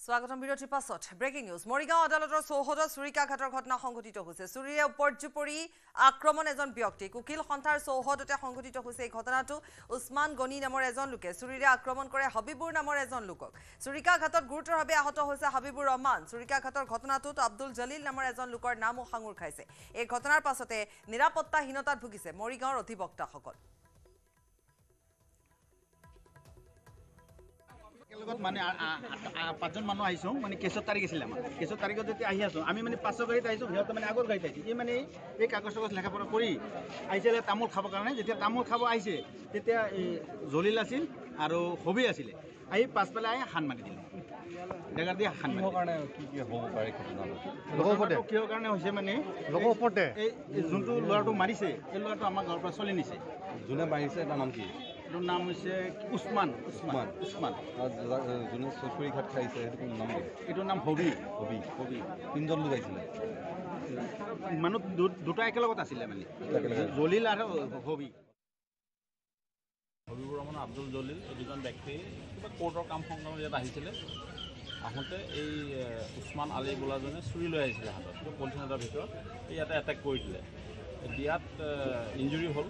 স্বাগতম বিৰতিৰ পাছত ব্ৰেকিং নিউজ মৰিগাঁও আদালতৰ চৌহদত চুৰিকাঘাটৰ ঘটনা সংঘটিত হৈছে চুৰিৰে উপৰ্যুপৰি আক্ৰমণ এজন ব্যক্তি কুকিল সন্থাৰ চৌহদতে সংঘটিত হৈছে এই ঘটনাটো উছমান গনি নামৰ এজন লোকে চুৰিৰে আক্ৰমণ কৰে হবিবুৰ নামৰ এজন লোকক চুৰিকাঘাটত গুৰুতৰভাৱে আহত হৈছে হবিবুৰ ৰহমান চুৰিকাঘাটৰ ঘটনাটোত আব্দুল জলিল নামৰ এজন লোকৰ নামও সাঙুৰ খাইছে এই ঘটনাৰ পাছতে নিৰাপত্তাহীনতাত ভুগিছে মৰিগাঁওৰ অধিবক্তাসকল মানে 5জন মানুহ আহিছো মানে কেছৰ তাৰিখ আছিল আমাৰ কেছৰ তাৰিখত যেতিয়া আহি আছো আমি মানে 500 গাড়ীত আহিছো সিহঁতে মানে আগৰ গাড়ীত আহিছে মানে এই কাগজ লেখা পঢ়া কৰি আহিছিলে তামোল খাবৰ কাৰণে যেতিয়া তামোল খাব আহিছে তেতিয়া জলিল আছিল আৰু হবি আছিলে আহি পাছফালে আহি হান মাৰি দিলে ডেগাৰ দি হান মাৰি কাৰণে কি হ'ব পাৰে ঘটনাটো কিহৰ কাৰণে হৈছে মানে ওপৰতে এই যোনটো ল'ৰাটো মাৰিছে এই ল'ৰাটো আমাৰ ঘৰৰ পৰা চলি নিছে যোনে মাৰিছে তাৰ নাম কি এটাৰ নাম হচ্ছে উসমান যোনে চুৰি ঘাট খাইছে সেইটো নাম এটার নাম হবি তিনজন লোক আহিছিলে মানুহ দুটা একেলগত আছিলে মানে জলিল আৰু হবিবুৰ ৰহমান আব্দুল জলিল এই দুজন ব্যক্তি কিবা কোৰ্টৰ কাম সংক্ৰান্তত ইয়াত আহিছিলে আহোঁতে এই উছমান আলী বোলাজনে চুৰি লৈ আহিছিলে হাতত পলিথিন এটাৰ ভিতৰত ইয়াতে এটেক কৰি দিলে দিয়াত ইঞ্জুৰি হ'ল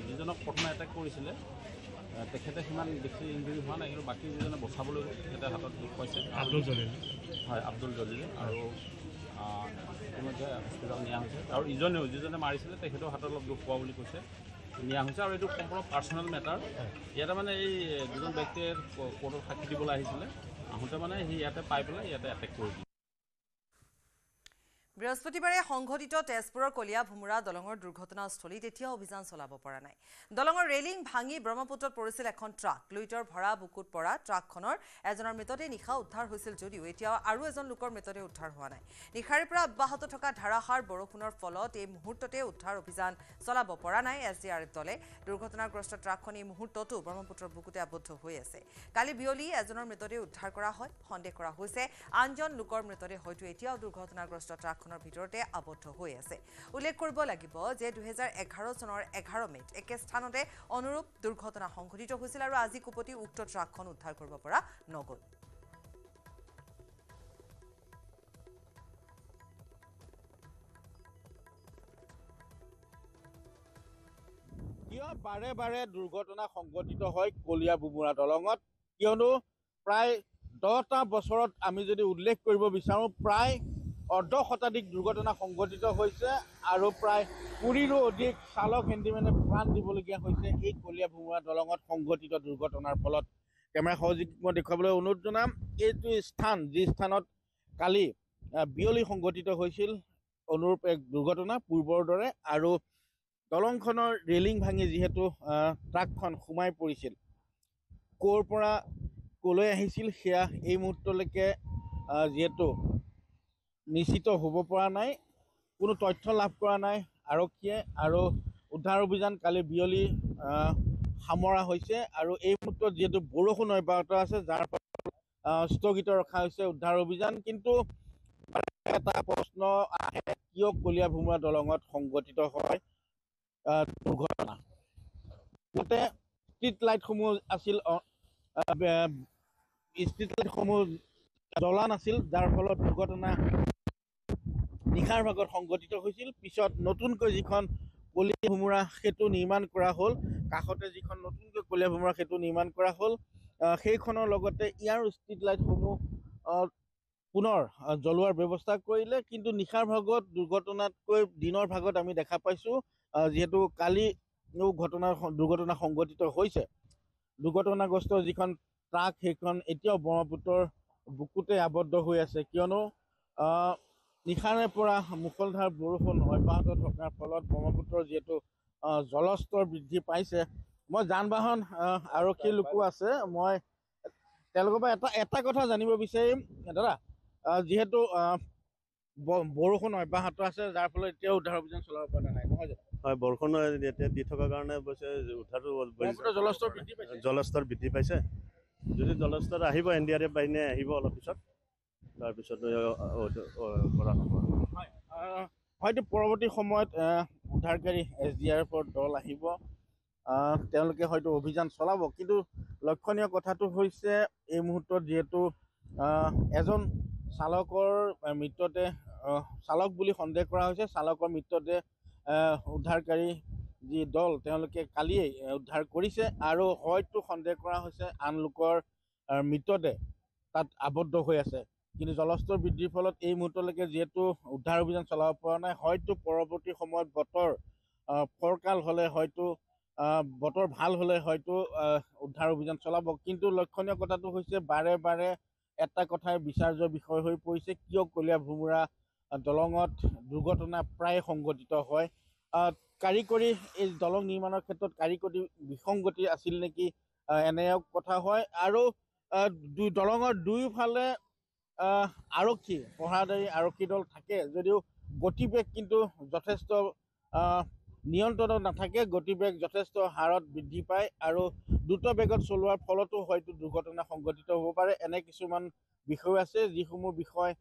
যিজনক প্ৰথমে এটেক কৰিছিলে তেখেতে সিমান বেছি ইঞ্জুৰি হোৱা নাই কিন্তু বাকী যিজনে বচাবলৈ গ'ল তেখেতে হাতত দুখ পাইছে আব্দুল জলিল হয় আব্দুল জলিল আৰু ইতিমধ্যে হস্পিটেল নিয়া হৈছে আৰু ইজনেও যিজনে মাৰিছিলে তেখেতেও হাতত অলপ দুখ পোৱা বুলি কৈছে নিয়া হৈছে আৰু এইটো সম্পূৰ্ণ পাৰ্চনেল মেটাৰ ইয়াতে মানে এই দুজন ব্যক্তিয়ে কোৰ্টত সাক্ষী দিবলৈ আহিছিলে আহোঁতে মানে সি ইয়াতে পাই পেলাই ইয়াতে এটেক কৰি দিলে বৃহস্পতিবাৰে সংঘটিত তেজপুৰৰ কলিয়া ভুমুৰা দলঙৰ দুৰ্ঘটনাস্থলীত এতিয়াও অভিযান চলাব পৰা নাই দলঙৰ ৰেলিং ভাঙি ব্ৰহ্মপুত্ৰত পৰিছিল এখন ট্ৰাক লুইটৰ ভৰা বুকুত পৰা ট্ৰাকখনৰ এজনৰ মৃতদেহ নিশা উদ্ধাৰ হৈছিল যদিও এতিয়াও আৰু এজন লোকৰ মৃতদেহ উদ্ধাৰ হোৱা নাই নিশাৰে পৰা অব্যাহত থকা ধাৰাসাৰ বৰষুণৰ ফলত এই মুহূৰ্ততে উদ্ধাৰ অভিযান চলাব পৰা নাই এছডিআৰএফ দলে দুৰ্ঘটনাগ্ৰস্ত ট্ৰাকখন এই মুহূৰ্ততো ব্ৰহ্মপুত্ৰৰ বুকুতে আবদ্ধ হৈ আছে কালি বিয়লি এজনৰ মৃতদেহ উদ্ধাৰ কৰা হয় সন্দেহ কৰা হৈছে আনজন লোকৰ মৃতদেহ হয়তো এতিয়াও দুৰ্ঘটনাগ্ৰস্ত ট্ৰাক ভিতৰতে আবদ্ধ হৈ আছে উল্লেখ কৰিব লাগিব যে 2011 চনৰ 11 মেত একে স্থানতে অনুৰূপ দুৰ্ঘটনা সংঘটিত হৈছিল আৰু আজি কুপতি উক্ত ট্ৰাকখন উদ্ধাৰ কৰিব পৰা নগল কিয় বাৰে বাৰে দুৰ্ঘটনা সংঘটিত হয় কলিয়া ভুমুৰা দলঙত কিয়নো প্ৰায় 10টা বছৰত আমি যদি উল্লেখ কৰিব বিচাৰোঁ প্ৰায় অৰ্ধ শতাধিক দুৰ্ঘটনা সংঘটিত হৈছে আৰু প্ৰায় 20ৰো অধিক চালক হেণ্ডিমেনে প্ৰাণ দিবলগীয়া হৈছে এই কলিয়া ভুমুৰা দলঙত সংঘটিত দুৰ্ঘটনাৰ ফলত কেমেৰা সহযোগীক মই দেখুৱাবলৈ অনুৰোধ জনাম এইটো স্থান যি স্থানত কালি বিয়লি সংঘটিত হৈছিল অনুৰূপ এক দুৰ্ঘটনা পূৰ্বৰ দৰে আৰু দলংখনৰ ৰেলিং ভাঙি যিহেতু ট্ৰাকখন সোমাই পৰিছিল ক'ৰ পৰা ক'লৈ আহিছিল সেয়া এই মুহূৰ্তলৈকে যিহেতু নিশ্চিত হ'ব পৰা নাই কোনো তথ্য লাভ কৰা নাই আৰক্ষীয়ে আৰু উদ্ধাৰ অভিযান কালি বিয়লি সামৰা হৈছে আৰু এই মুহূৰ্তত যিহেতু বৰষুণ অব্যাহত আছে যাৰ ফলত স্থগিত ৰখা হৈছে উদ্ধাৰ অভিযান কিন্তু এটা প্ৰশ্ন আহে কিয় কলিয়া ভুমুৰা দলঙত সংঘটিত হয় দুৰ্ঘটনা ইয়াতে ষ্ট্ৰীট লাইটসমূহ আছিল ষ্ট্ৰীট লাইটসমূহ জ্বলা নাছিল যাৰ ফলত দুৰ্ঘটনা নিশাৰ ভাগত সংঘটিত হৈছিল পিছত নতুনকৈ যিখন কলিয়া ভুমুৰা সেতু নিৰ্মাণ কৰা হ'ল কাষতে যিখন নতুনকৈ কলিয়া ভুমুৰা সেতু নিৰ্মাণ কৰা হ'ল সেইখনৰ লগতে ইয়াৰ ষ্ট্ৰীট লাইটসমূহ পুনৰ জ্বলোৱাৰ ব্যৱস্থা কৰিলে কিন্তু নিশাৰ ভাগত দুৰ্ঘটনাতকৈ দিনৰ ভাগত আমি দেখা পাইছোঁ যিহেতু কালি দুৰ্ঘটনা সংঘটিত হৈছে দুৰ্ঘটনাগ্ৰস্ত যিখন ট্ৰাক সেইখন এতিয়াও ব্ৰহ্মপুত্ৰৰ বুকুতে আবদ্ধ হৈ আছে কিয়নো নিশাৰে পৰা মুষলধাৰ বৰষুণ অব্যাহত থকাৰ ফলত ব্ৰহ্মপুত্ৰৰ যিহেতু জলস্তৰ বৃদ্ধি পাইছে মই যান বাহন আৰক্ষীৰ লোকো আছে মই তেওঁলোকৰ পৰা এটা কথা জানিব বিচাৰিম দাদা যিহেতু বৰষুণ অব্যাহত আছে যাৰ ফলত এতিয়াও উদ্ধাৰ অভিযান চলাব পৰা নাই নহয় জানো হয় বৰষুণ এতিয়া দি থকাৰ কাৰণে অৱশ্যে উদ্ধাৰটো জলস্তৰ বৃদ্ধি পাইছে যদি জলস্তৰ আহিব এনডিআৰএফ বাহিনী আহিব অলপ পিছত তাৰপিছত কৰা হ'ব হয়তো পৰৱৰ্তী সময়ত উদ্ধাৰকাৰী এছডিআৰএফৰ দল আহিব তেওঁলোকে হয়তো অভিযান চলাব কিন্তু লক্ষণীয় কথাটো হৈছে এই মুহূৰ্তত যিহেতু এজন চালকৰ মৃতদেহ চালক বুলি সন্দেহ কৰা হৈছে। চালকৰ মৃতদেহ উদ্ধাৰকাৰী যি দল তেওঁলোকে কালিয়েই উদ্ধাৰ কৰিছে আৰু হয়তো সন্দেহ কৰা হৈছে আন লোকৰ মৃতদেহ তাত আবদ্ধ হৈ আছে। কিন্তু জলস্তৰ বৃদ্ধিৰ ফলত এই মুহূৰ্তলৈকে যিহেতু উদ্ধাৰ অভিযান চলাব পৰা নাই, হয়তো পৰৱৰ্তী সময়ত বতৰ ফৰকাল হ'লে হয়তো বতৰ ভাল হ'লে হয়তো উদ্ধাৰ অভিযান চলাব। কিন্তু লক্ষণীয় কথাটো হৈছে বাৰে বাৰে এটা কথাই বিচাৰ্যৰ বিষয় হৈ পৰিছে, কিয় কলীয়া ভোমোৰা দলঙত দুৰ্ঘটনা প্ৰায় সংঘটিত হয়। কাৰিকৰী এই দলং নিৰ্মাণৰ ক্ষেত্ৰত কাৰিকৰী বিসংগতি আছিল নেকি এনে কথা হয়। আৰু দলঙৰ দুয়োফালে আৰক্ষী পহৰাদাৰী আৰক্ষী দল থাকে যদিও গতিবেগ কিন্তু যথেষ্ট নিয়ন্ত্ৰণত নাথাকে। গতিবেগ যথেষ্ট হাৰত বৃদ্ধি পায় আৰু দ্ৰুত বেগত চলোৱাৰ ফলতো হয়তো দুৰ্ঘটনা সংঘটিত হ'ব পাৰে। এনে কিছুমান বিষয় আছে যিসমূহ বিষয়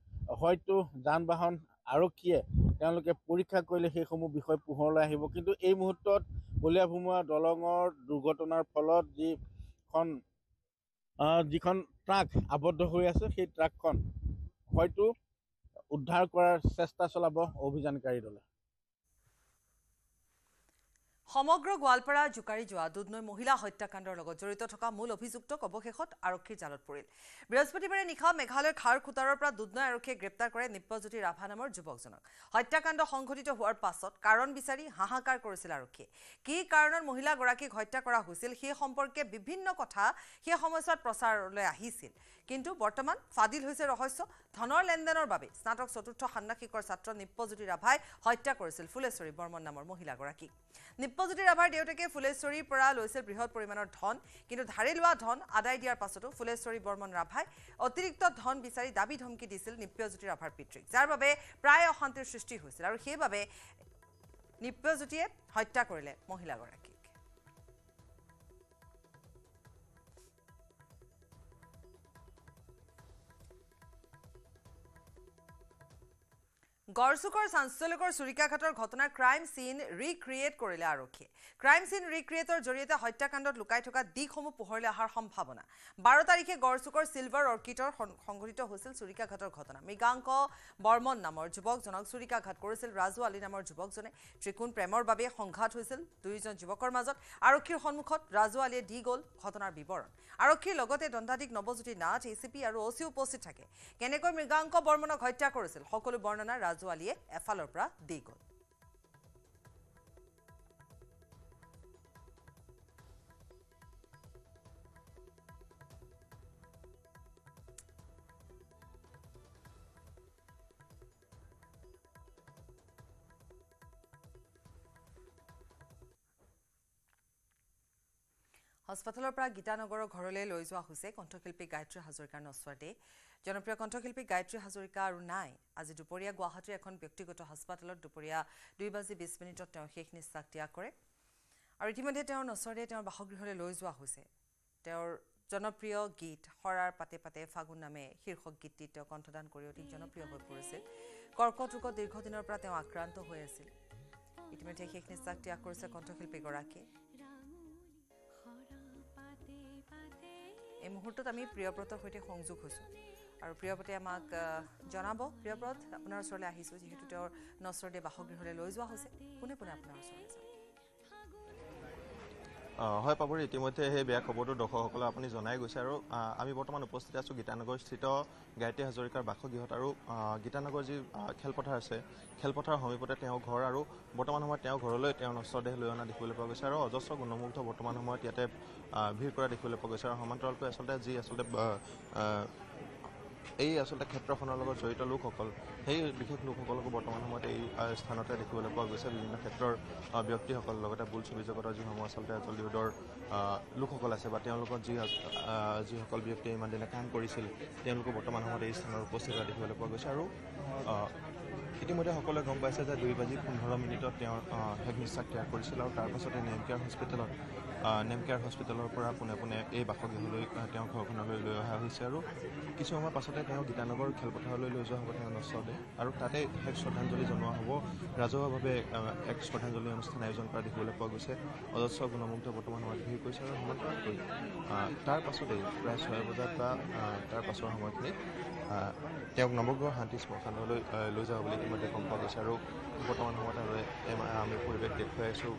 হয়তো যান বাহন আৰক্ষীয়ে তেওঁলোকে পৰীক্ষা কৰিলে সেইসমূহ বিষয় পোহৰলৈ আহিব। কিন্তু এই মুহূৰ্তত কলীয়া ভোমোৰা দলঙৰ দুৰ্ঘটনাৰ ফলত যিখন ট্ৰাক আবদ্ধ হৈ আছে সেই ট্ৰাকখন হয়তো উদ্ধাৰ কৰাৰ চেষ্টা চলাব অভিযানকাৰী দলে। সমগ্ৰ গোৱালপাৰা জোকাৰি যোৱা দুধনৈ মহিলা হত্যাকাণ্ডৰ লগত জড়িত থকা মূল অভিযুক্তক অৱশেষত আৰক্ষীৰ জালত পৰিল। বৃহস্পতিবাৰে নিশা মেঘালয়ৰ খাৰখুটাৰৰ পৰা দুধনৈ আৰক্ষীয়ে গ্ৰেপ্তাৰ কৰে নিপ্পজ্যোতি ৰাভা নামৰ যুৱকজনক। হত্যাকাণ্ড সংঘটিত হোৱাৰ পাছত কাৰণ বিচাৰি হাহাকাৰ কৰিছিল আৰক্ষীয়ে। কি কাৰণত মহিলাগৰাকীক হত্যা কৰা হৈছিল সেই সম্পৰ্কে বিভিন্ন কথা সেই সময়ছোৱাত প্ৰচাৰলৈ আহিছিল। কিন্তু বৰ্তমান ফাদিল হৈছে ৰহস্য। ধনৰ লেনদেনৰ বাবে স্নাতক চতুৰ্থ ষান্মাসিকৰ ছাত্ৰ নিপ্পজ্যোতি ৰাভাই হত্যা কৰিছিল ফুলেশ্বৰী বৰ্মন নামৰ মহিলাগৰাকীক। নিপ্পজ্যোতি ৰাভাৰ দেউতাকে ফুলেশ্বৰীৰ পৰা লৈছিল বৃহৎ পৰিমাণৰ ধন। কিন্তু ধাৰি লোৱা ধন আদায় দিয়াৰ পাছতো ফুলেশ্বৰী বৰ্মন ৰাভাই অতিৰিক্ত ধন বিচাৰি দাবী ধমকি দিছিল নিপ্পজ্যোতি ৰাভাৰ পিতৃক, যাৰ বাবে প্ৰায় অশান্তিৰ সৃষ্টি হৈছিল আৰু সেইবাবে নিপ্পজ্যোতিয়ে হত্যা কৰিলে মহিলাগৰাকীক। গড়চুকৰ চাঞ্চল্যকৰ চুৰিকাঘাটৰ ঘটনাৰ ক্ৰাইম চিন ৰিক্ৰিয়েট কৰিলে আৰক্ষীয়ে। ক্ৰাইম চিন ৰিক্ৰিয়েটৰ জৰিয়তে হত্যাকাণ্ডত লুকাই থকা দিশসমূহ পোহৰলৈ অহাৰ সম্ভাৱনা। 12 তাৰিখে গড়চুকৰ চিলভাৰ অৰ্কিডৰ সংঘটিত হৈছিল চুৰিকাঘাটৰ ঘটনা। মৃগাংক বৰ্মন নামৰ যুৱকজনক চুৰিকাঘাট কৰিছিল ৰাজু আলী নামৰ যুৱকজনে। ত্ৰিকোণ প্ৰেমৰ বাবে সংঘাত হৈছিল দুয়োজন যুৱকৰ মাজত। আৰক্ষীৰ সন্মুখত ৰাজু আলীয়ে দি গ'ল ঘটনাৰ বিৱৰণ। আৰক্ষীৰ লগতে দণ্ডাধীশ নৱজ্যোতি নাথ, এচিপি আৰু অচি উপস্থিত থাকে। কেনেকৈ মৃগাংক বৰ্মনক হত্যা কৰিছিল সকলো বৰ্ণনা ৰাজু আলীয়ে এফালৰ পৰা দি গ'ল। হস্পিটেলৰ পৰা গীতানগৰৰ ঘৰলৈ লৈ যোৱা হৈছে কণ্ঠশিল্পী গায়ত্ৰী হাজৰিকাৰ নশ্বৰ দেহ। জনপ্ৰিয় কণ্ঠশিল্পী গায়ত্ৰী হাজৰিকা আৰু নাই। আজি দুপৰীয়া গুৱাহাটীৰ এখন ব্যক্তিগত হাস্পাতালত দুপৰীয়া 2:20 তেওঁ শেষ নিশ্বাস ত্যাগ কৰে। আৰু ইতিমধ্যে তেওঁৰ নশ্বৰ দেহ তেওঁৰ বাসগৃহলৈ লৈ যোৱা হৈছে। তেওঁৰ জনপ্ৰিয় গীত হৰাৰ পাতে পাতে ফাগুন নামে শীৰ্ষক গীতটি তেওঁ কণ্ঠদান কৰি অধিক জনপ্ৰিয় হৈ পৰিছিল। কৰ্কট ৰোগত দীৰ্ঘদিনৰ পৰা তেওঁ আক্ৰান্ত হৈ আছিল। ইতিমধ্যে শেষ নিশ্বাস ত্যাগ কৰিছে কণ্ঠশিল্পীগৰাকীয়ে। এই মুহূৰ্তত আমি প্ৰিয়ব্ৰতৰ সৈতে সংযোগ হৈছোঁ আৰু প্ৰিয়ব্ৰতে আমাক জনাব। প্ৰিয়ব্ৰত, আপোনাৰ ওচৰলৈ আহিছোঁ যিহেতু তেওঁৰ নশ্বৰ দেহ বাসগৃহলৈ লৈ যোৱা হৈছে। পোনে পোনে আপোনাৰ ওচৰলৈ যাম। হয় পাবৰি, ইতিমধ্যে সেই বেয়া খবৰটো দৰ্শকসকলক আপুনি জনাই গৈছে আৰু আমি বৰ্তমান উপস্থিত আছোঁ গীতানগৰস্থিত গায়ত্ৰী হাজৰিকাৰ বাসগৃহত। আৰু গীতানগৰ যি খেলপথাৰ আছে, খেলপথাৰৰ সমীপতে তেওঁৰ ঘৰ আৰু বৰ্তমান সময়ত তেওঁৰ ঘৰলৈ তেওঁৰ নশ্বৰ দেহ লৈ অনা দেখিবলৈ পোৱা গৈছে আৰু অজস্ৰ গুণমুগ্ধ বৰ্তমান সময়ত ইয়াতে ভিৰ কৰা দেখিবলৈ পোৱা গৈছে। আৰু সমান্তৰালকৈ এই ক্ষেত্ৰখনৰ লগত জড়িত লোকসকল, সেই বিশেষ লোকসকলকো বৰ্তমান সময়ত এই স্থানতে দেখিবলৈ পোৱা গৈছে। বিভিন্ন ক্ষেত্ৰৰ ব্যক্তিসকল, লগতে বোলছবি জগতৰ যিসমূহ জলিউডৰ লোকসকল আছে বা তেওঁলোকৰ যিসকল ব্যক্তিয়ে ইমান দিনে কাম কৰিছিল, তেওঁলোকো বৰ্তমান সময়ত এই স্থানত উপস্থিত হোৱা দেখিবলৈ পোৱা গৈছে। আৰু ইতিমধ্যে সকলোৱে গম পাইছে যে 2:15 তেওঁৰ শেষ নিশ্বাস ত্যাগ কৰিছিল আৰু তাৰ পাছতে নেমকেয়াৰ হস্পিটেলত নেমকেয়াৰ হস্পিটেলৰ পৰা পোনে পোনে এই বাসগৃহলৈ তেওঁ ঘৰখনলৈ লৈ অহা হৈছে আৰু কিছু সময় পাছতে তেওঁ গীতানগৰ খেলপথাৰলৈ লৈ যোৱা হ'ব তেওঁৰ নচলে আৰু তাতে এক শ্ৰদ্ধাঞ্জলি জনোৱা হ'ব ৰাজহুৱাভাৱে এক শ্ৰদ্ধাঞ্জলি অনুষ্ঠান আয়োজন কৰা দেখিবলৈ পোৱা গৈছে অজস্ৰ গুণমুগ্ধ বৰ্তমান সময়ত ভিৰ কৰিছে আৰু সমান্তৰালকৈ তাৰ পাছতেই প্ৰায় 6 বজাত বা তাৰ পাছৰ সময়খিনিত তেওঁক নৱগ্ৰহ শান্তি শ্মশানলৈ লৈ যাব বুলি ইতিমধ্যে গম পোৱা গৈছে আৰু বৰ্তমান সময়ত আৰু আমি পৰিৱেশ দেখুৱাই আছোঁ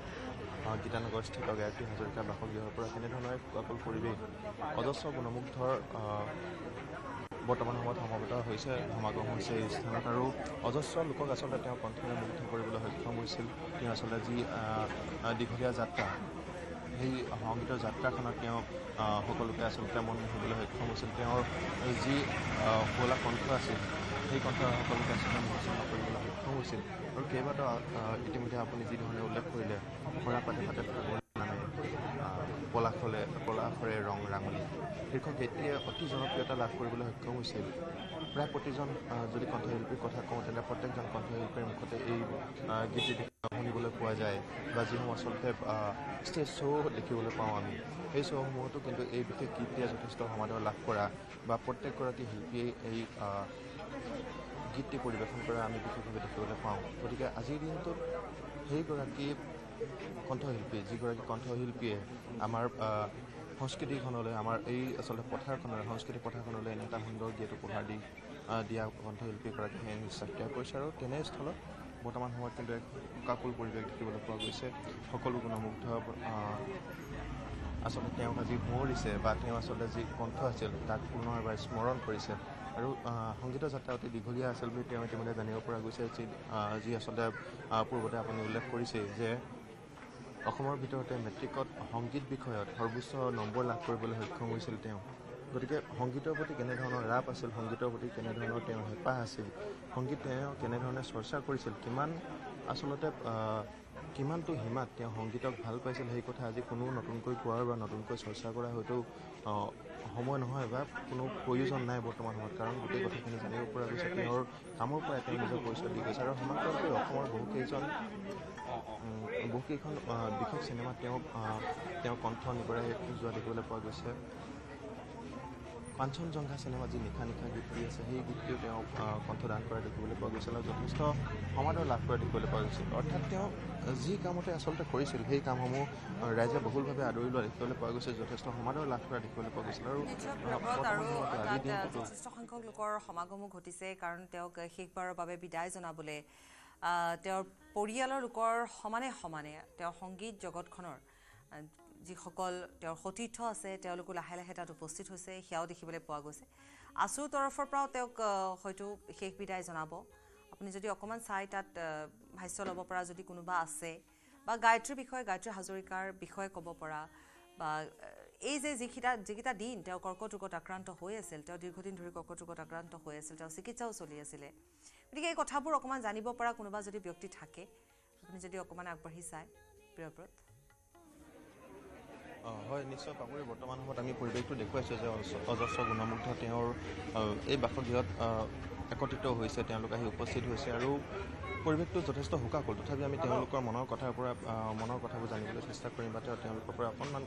গীতানগৰস্থিত গায়ত্ৰী হাজৰিকা বাসগৃহৰ পৰা কেনেধৰণৰ অকল পৰিৱেশ অজস্ৰ গুণমুগ্ধৰ বৰ্তমান সময়ত সমবেত হৈছে সমাগম হৈছে এই স্থানত আৰু অজস্ৰ লোকক আচলতে তেওঁ কণ্ঠৰে মুগ্ধ কৰিবলৈ সক্ষম হৈছিল তেওঁ আচলতে যি দীঘলীয়া যাত্ৰা সেই সংগীতৰ যাত্ৰাখনত তেওঁ সকলোকে আচলতে মন মোহিবলৈ সক্ষম হৈছিল তেওঁৰ যি শুৱলা কণ্ঠ আছিল সেই কণ্ঠ সকলোকে আচলতে মনোৰঞ্জন কৰিবলৈ সক্ষম হৈছিল আৰু কেইবাটাও ইতিমধ্যে আপুনি যি ধৰণে উল্লেখ কৰিলে ঘোঁৰা পাতে পাতে নামে পলাশৰে ৰং ৰাঙলী শীৰ্ষক গীতটিয়ে অতি জনপ্ৰিয়তা লাভ কৰিবলৈ সক্ষম হৈছিল প্ৰায় প্ৰতিজন যদি কণ্ঠশিল্পীৰ কথা কওঁ তেন্তে প্ৰত্যেকজন কণ্ঠশিল্পীৰ মুখতে এই গীতটি শুনিবলৈ পোৱা যায় বা যিসমূহ আচলতে ষ্টেজ শ্ব' দেখিবলৈ পাওঁ আমি সেই শ্ব'সমূহতো কিন্তু এই বিশেষ গীতটিয়ে যথেষ্ট সমাদৰ লাভ কৰা বা প্ৰত্যেকগৰাকী শিল্পীয়ে এই গীতটি পৰিৱেশন কৰা আমি বিশেষভাৱে দেখিবলৈ পাওঁ গতিকে আজিৰ দিনটোত সেইগৰাকী কণ্ঠশিল্পী যিগৰাকী কণ্ঠশিল্পীয়ে আমাৰ সংস্কৃতিখনলৈ আমাৰ এই আচলতে পথাৰখনলৈ সংস্কৃতি পথাৰখনলৈ এনে এটা সুন্দৰ গীত উপহাৰ দিয়া কণ্ঠশিল্পীগৰাকীয়ে নিশ্চয় ত্যাগ কৰিছে আৰু তেনেস্থলত বৰ্তমান সময়ত কিন্তু এক শোকাকুল পৰিৱেশ দেখিবলৈ পোৱা গৈছে সকলো গুণমুগ্ধ আচলতে তেওঁক আজি সোঁৱৰিছে বা তেওঁ আচলতে যি কণ্ঠ আছিল তাক পুনৰবাৰ স্মৰণ কৰিছে আৰু সংগীতৰ যাত্ৰা অতি দীঘলীয়া আছিল বুলি তেওঁ ইতিমধ্যে জানিব পৰা গৈছে যি আচলতে পূৰ্বতে আপুনি উল্লেখ কৰিছে যে অসমৰ ভিতৰতে মেট্ৰিকত সংগীত বিষয়ত সৰ্বোচ্চ নম্বৰ লাভ কৰিবলৈ সক্ষম হৈছিল তেওঁ গতিকে সংগীতৰ প্ৰতি কেনেধৰণৰ ৰাপ আছিল সংগীতৰ প্ৰতি কেনেধৰণৰ তেওঁৰ হেঁপাহ আছিল সংগীত তেওঁ কেনেধৰণে চৰ্চা কৰিছিল কিমান আচলতে কিমানটো সীমাত তেওঁ সংগীতক ভাল পাইছিল সেই কথা আজি কোনো নতুনকৈ কোৱাৰ বা নতুনকৈ চৰ্চা কৰা হয়তো সময় নহয় বা কোনো প্ৰয়োজন নাই বৰ্তমান সময়ত কাৰণ গোটেই কথাখিনি জানিব পৰা গৈছে তেওঁৰ কামৰ পৰাই তেওঁ নিজৰ পৰিচয় দি গৈছে আৰু সমান্তৰালকৈ অসমৰ বহুকেইখন বিশেষ চিনেমাত তেওঁ কণ্ঠ নিগৰাই যোৱা দেখিবলৈ পোৱা গৈছে কাঞ্চনজংঘা চিনেমাত যি নিশা নিশা গীতটি আছে সেই গীতটিও তেওঁ কণ্ঠদান কৰা দেখিবলৈ পোৱা গৈছিল আৰু যথেষ্ট সমাদৰ লাভ কৰা দেখিবলৈ পোৱা গৈছিল অৰ্থাৎ তেওঁ যি কামতে আচলতে কৰিছিল সেই কামসমূহ ৰাইজে বহুলভাৱে আদৰি লোৱা দেখিবলৈ পোৱা গৈছে যথেষ্ট সমাদৰ লাভ কৰা দেখিবলৈ পোৱা গৈছিল আৰু যথেষ্ট সংখ্যক লোকৰ সমাগমো ঘটিছে কাৰণ তেওঁক শেষবাৰৰ বাবে বিদায় জনাবলৈ তেওঁৰ পৰিয়ালৰ লোকৰ সমানে সমানে তেওঁৰ সংগীত জগতখনৰ যিসকল তেওঁৰ সতীৰ্থ আছে তেওঁলোকো লাহে লাহে তাত উপস্থিত হৈছে সেয়াও দেখিবলৈ পোৱা গৈছে আছুৰ তৰফৰ পৰাও তেওঁক হয়তো শেষ বিদায় জনাব আপুনি যদি অকণমান চাই তাত ভাষ্য ল'ব পৰা যদি কোনোবা আছে বা গায়ত্ৰীৰ বিষয়ে গায়ত্ৰী হাজৰিকাৰ বিষয়ে ক'ব পৰা বা এই যে যিকেইটা দিন তেওঁ কৰ্কট ৰোগত আক্ৰান্ত হৈ আছিল তেওঁ দীৰ্ঘদিন ধৰি কৰ্কট ৰোগত আক্ৰান্ত হৈ আছিল তেওঁ চিকিৎসাও চলি আছিলে গতিকে এই কথাবোৰ অকণমান জানিব পৰা কোনোবা যদি ব্যক্তি থাকে আপুনি যদি অকণমান আগবাঢ়ি চায় প্ৰিয়ব্ৰত হয় নিশ্চয় পাবই বৰ্তমান সময়ত আমি পৰিৱেশটো দেখুৱাইছোঁ যে অজস্ৰ গুণমুগ্ধ তেওঁৰ এই বাসগৃহত একত্ৰিত হৈছে তেওঁলোক আহি উপস্থিত হৈছে আৰু পৰিৱেশটো যথেষ্ট শোকাকুল তথাপি আমি তেওঁলোকৰ মনৰ কথাবোৰ জানিবলৈ চেষ্টা কৰিম বা তেওঁলোকৰ পৰা অকণমান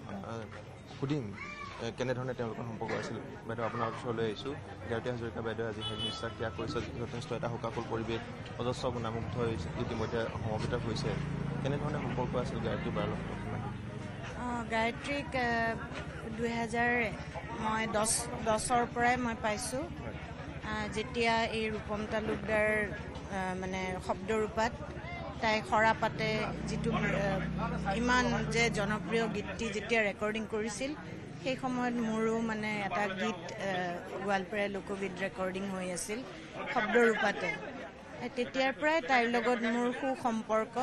সুধিম কেনেধৰণে তেওঁলোকৰ সম্পৰ্ক আছিল বাইদেউ আপোনাৰ ওচৰলৈ আহিছোঁ গায়ত্ৰী হাজৰিকা বাইদেৱে আজি নিশ্চয় ত্যাগ কৰিছে যথেষ্ট এটা শোকাকুল পৰিৱেশ অজস্ৰ গুণমুগ্ধ ইতিমধ্যে সমবেত হৈছে কেনেধৰণে সম্পৰ্ক আছিল গায়ত্ৰী বাৰ লগত গায়ত্ৰীক 2010 পৰাই মই পাইছোঁ যেতিয়া এই ৰূপম তালুকদাৰ মানে শব্দৰূপাত তাই সৰা পাতে যিটো ইমান যে জনপ্ৰিয় গীতটি যেতিয়া ৰেকৰ্ডিং কৰিছিল সেই সময়ত মোৰো মানে এটা গীত গোৱালপাৰা লোকগীত ৰেকৰ্ডিং হৈ আছিল শব্দৰূপাতে তেতিয়াৰ পৰাই তাইৰ লগত মোৰ সুসম্পৰ্ক